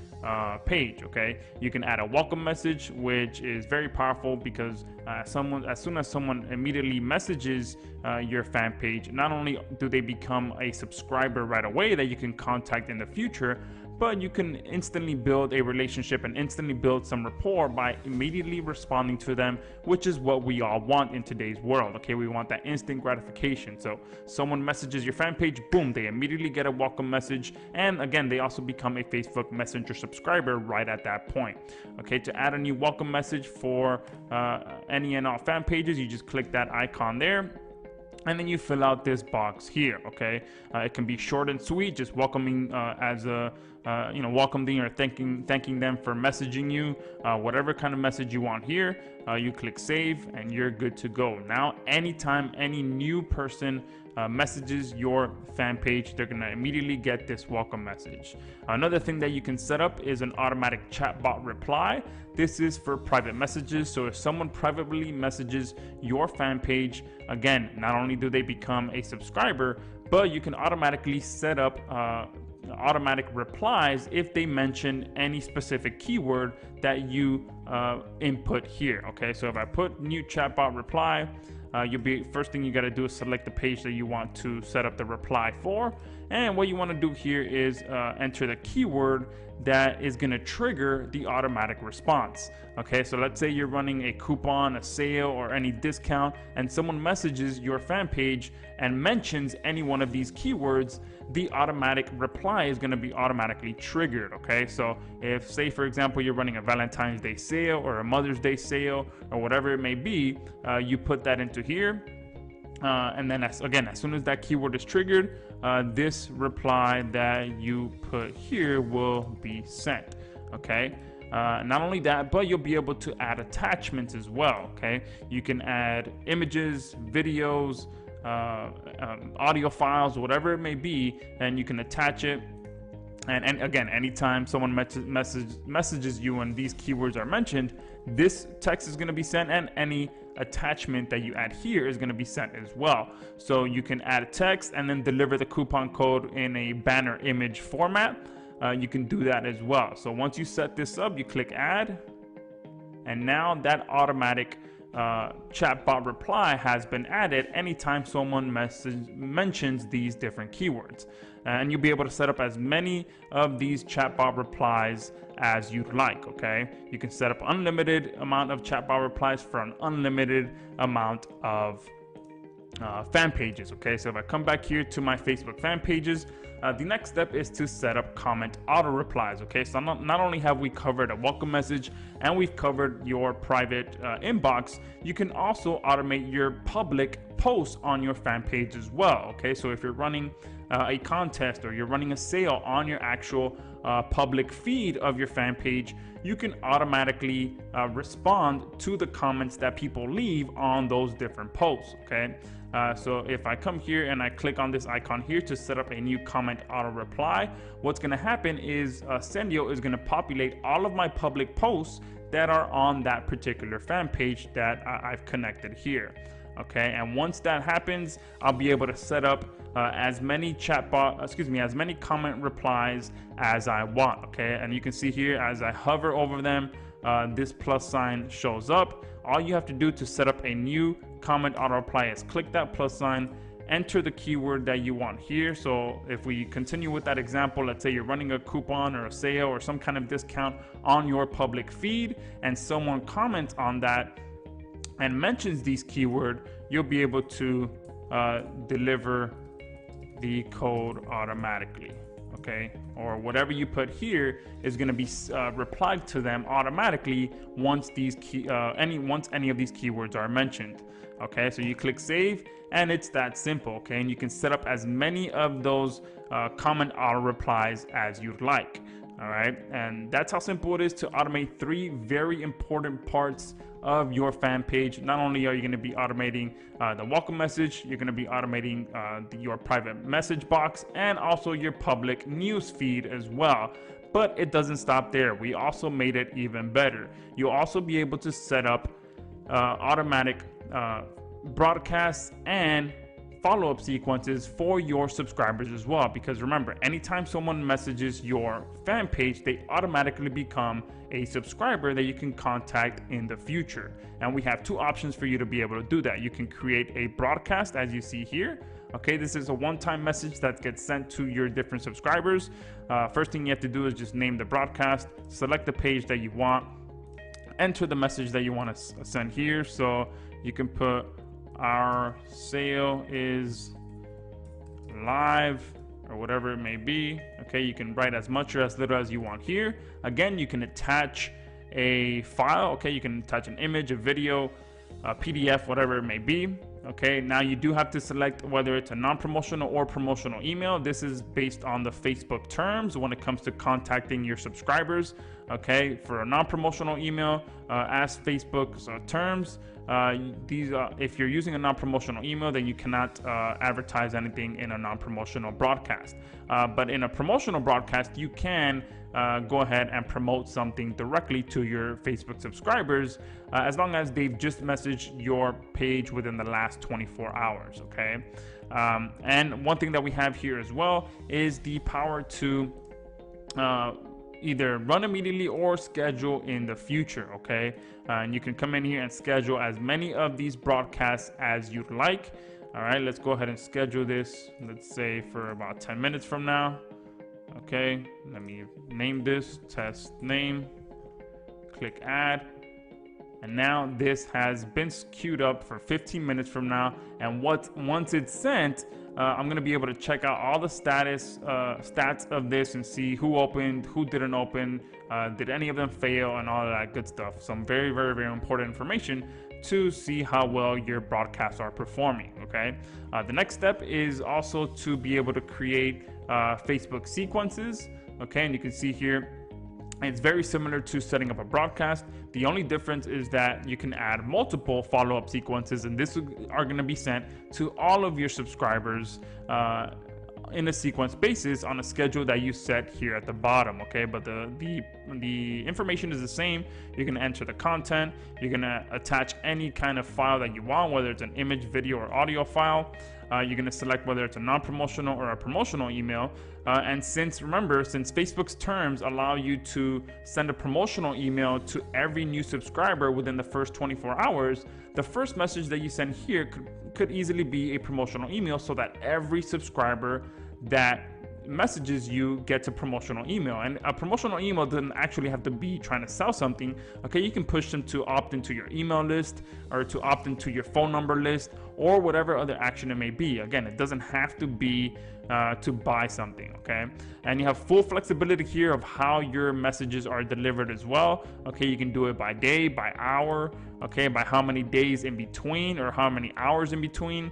Speaker 1: page. Okay, you can add a welcome message, which is very powerful because as soon as someone immediately messages your fan page, not only do they become a subscriber right away that you can contact in the future, but you can instantly build a relationship and instantly build some rapport by immediately responding to them, which is what we all want in today's world. Okay, we want that instant gratification. So someone messages your fan page, boom, they immediately get a welcome message, and again, they also become a Facebook Messenger subscriber right at that point. Okay, to add a new welcome message for any and all fan pages, you just click that icon there, and then you fill out this box here. Okay, it can be short and sweet, just welcoming as a welcoming or thanking them for messaging you, whatever kind of message you want here. You click save and you're good to go. Now anytime any new person messages your fan page, they're gonna immediately get this welcome message. Another thing that you can set up is an automatic chatbot reply. This is for private messages. So if someone privately messages your fan page, again, not only do they become a subscriber, but you can automatically set up automatic replies if they mention any specific keyword that you input here. Okay, so if I put new chatbot reply, first thing you got to do is select the page that you want to set up the reply for, and what you want to do here is enter the keyword that is going to trigger the automatic response. Okay, so let's say you're running a coupon, a sale, or any discount, and someone messages your fan page and mentions any one of these keywords, the automatic reply is going to be automatically triggered. Okay, so if, say for example, you're running a Valentine's Day sale or a Mother's Day sale or whatever it may be, you put that into here, and then as soon as that keyword is triggered, this reply that you put here will be sent. Okay, not only that, but you'll be able to add attachments as well. Okay, you can add images, videos, audio files, whatever it may be, and you can attach it. And again, anytime someone messages you and these keywords are mentioned, this text is going to be sent, and any attachment that you add here is going to be sent as well. So you can add a text and then deliver the coupon code in a banner image format. You can do that as well. So once you set this up, you click add, and now that automatic chatbot reply has been added anytime someone mentions these different keywords, and you'll be able to set up as many of these chatbot replies as you'd like. Okay, you can set up unlimited amount of chatbot replies for an unlimited amount of fan pages. Okay, so if I come back here to my Facebook fan pages, the next step is to set up comment auto replies. Okay, so not only have we covered a welcome message and we've covered your private inbox, you can also automate your public posts on your fan page as well. Okay, so if you're running a contest or you're running a sale on your actual public feed of your fan page, you can automatically respond to the comments that people leave on those different posts. Okay, so if I come here and I click on this icon here to set up a new comment auto reply, what's going to happen is Sendiio is going to populate all of my public posts that are on that particular fan page that I've connected here. Okay, and once that happens, I'll be able to set up as many as many comment replies as I want. Okay, and you can see here as I hover over them, this plus sign shows up. All you have to do to set up a new comment auto reply is click that plus sign, enter the keyword that you want here. So if we continue with that example, let's say you're running a coupon or a sale or some kind of discount on your public feed, and someone comments on that and mentions these keyword, you'll be able to deliver the code automatically. Okay, or whatever you put here is going to be replied to them automatically once any of these keywords are mentioned. Okay, so you click save, and it's that simple. Okay, and you can set up as many of those comment auto replies as you'd like. All right, and that's how simple it is to automate 3 very important parts of your fan page. Not only are you going to be automating the welcome message, you're going to be automating your private message box and also your public news feed as well. But it doesn't stop there. We also made it even better. You'll also be able to set up automatic broadcasts and follow-up sequences for your subscribers as well, because remember, anytime someone messages your fan page, they automatically become a subscriber that you can contact in the future. And we have two options for you to be able to do that. You can create a broadcast, as you see here. Okay, this is a one-time message that gets sent to your different subscribers. First thing you have to do is just name the broadcast, select the page that you want, enter the message that you want to send here. So you can put our sale is live or whatever it may be. Okay, you can write as much or as little as you want here. Again, you can attach a file. Okay, you can attach an image, a video, a PDF, whatever it may be. Okay, now you do have to select whether it's a non-promotional or promotional email. This is based on the Facebook terms when it comes to contacting your subscribers. Okay, for a non-promotional email, as Facebook's terms, if you're using a non-promotional email, then you cannot advertise anything in a non-promotional broadcast. But in a promotional broadcast, you can go ahead and promote something directly to your Facebook subscribers, as long as they've just messaged your page within the last 24 hours. Okay, and one thing that we have here as well is the power to either run immediately or schedule in the future. Okay, and you can come in here and schedule as many of these broadcasts as you'd like. All right, let's go ahead and schedule this, let's say for about 10 minutes from now. Okay, let me name this test name, click add, and now this has been queued up for 15 minutes from now. And once it's sent, I'm going to be able to check out all the stats of this and see who opened, who didn't open, did any of them fail, and all of that good stuff. Some very, very, very important information to see how well your broadcasts are performing. Okay, the next step is also to be able to create Facebook sequences. Okay, and you can see here it's very similar to setting up a broadcast. The only difference is that you can add multiple follow-up sequences, and this are going to be sent to all of your subscribers in a sequence basis on a schedule that you set here at the bottom. Okay, but the information is the same. You're going to enter the content, you're going to attach any kind of file that you want, whether it's an image, video, or audio file. You're going to select whether it's a non-promotional or a promotional email. And since Facebook's terms allow you to send a promotional email to every new subscriber within the first 24 hours, the first message that you send here could easily be a promotional email, so that every subscriber that messages you gets a promotional email. And a promotional email doesn't actually have to be trying to sell something. Okay, you can push them to opt into your email list, or to opt into your phone number list, or whatever other action it may be. Again, it doesn't have to be to buy something. Okay, and you have full flexibility here of how your messages are delivered as well. Okay, you can do it by day, by hour, okay, by how many days in between or how many hours in between.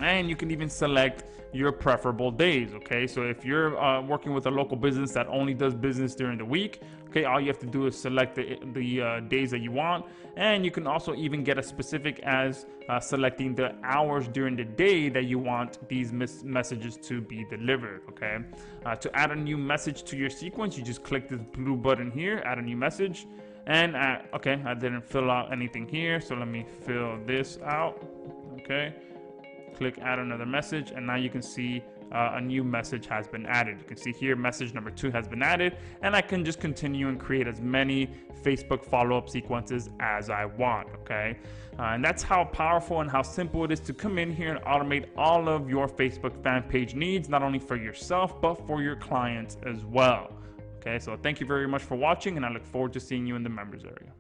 Speaker 1: And you can even select your preferable days. Okay, so if you're working with a local business that only does business during the week, okay, all you have to do is select the days that you want. And you can also even get as specific as selecting the hours during the day that you want these messages to be delivered. Okay, to add a new message to your sequence, you just click this blue button here, add a new message. And okay, I didn't fill out anything here, so let me fill this out. Okay, click add another message, and now you can see a new message has been added. You can see here message number 2 has been added, and I can just continue and create as many Facebook follow-up sequences as I want. Okay, and that's how powerful and how simple it is to come in here and automate all of your Facebook fan page needs, not only for yourself but for your clients as well. Okay, so thank you very much for watching, and I look forward to seeing you in the members area.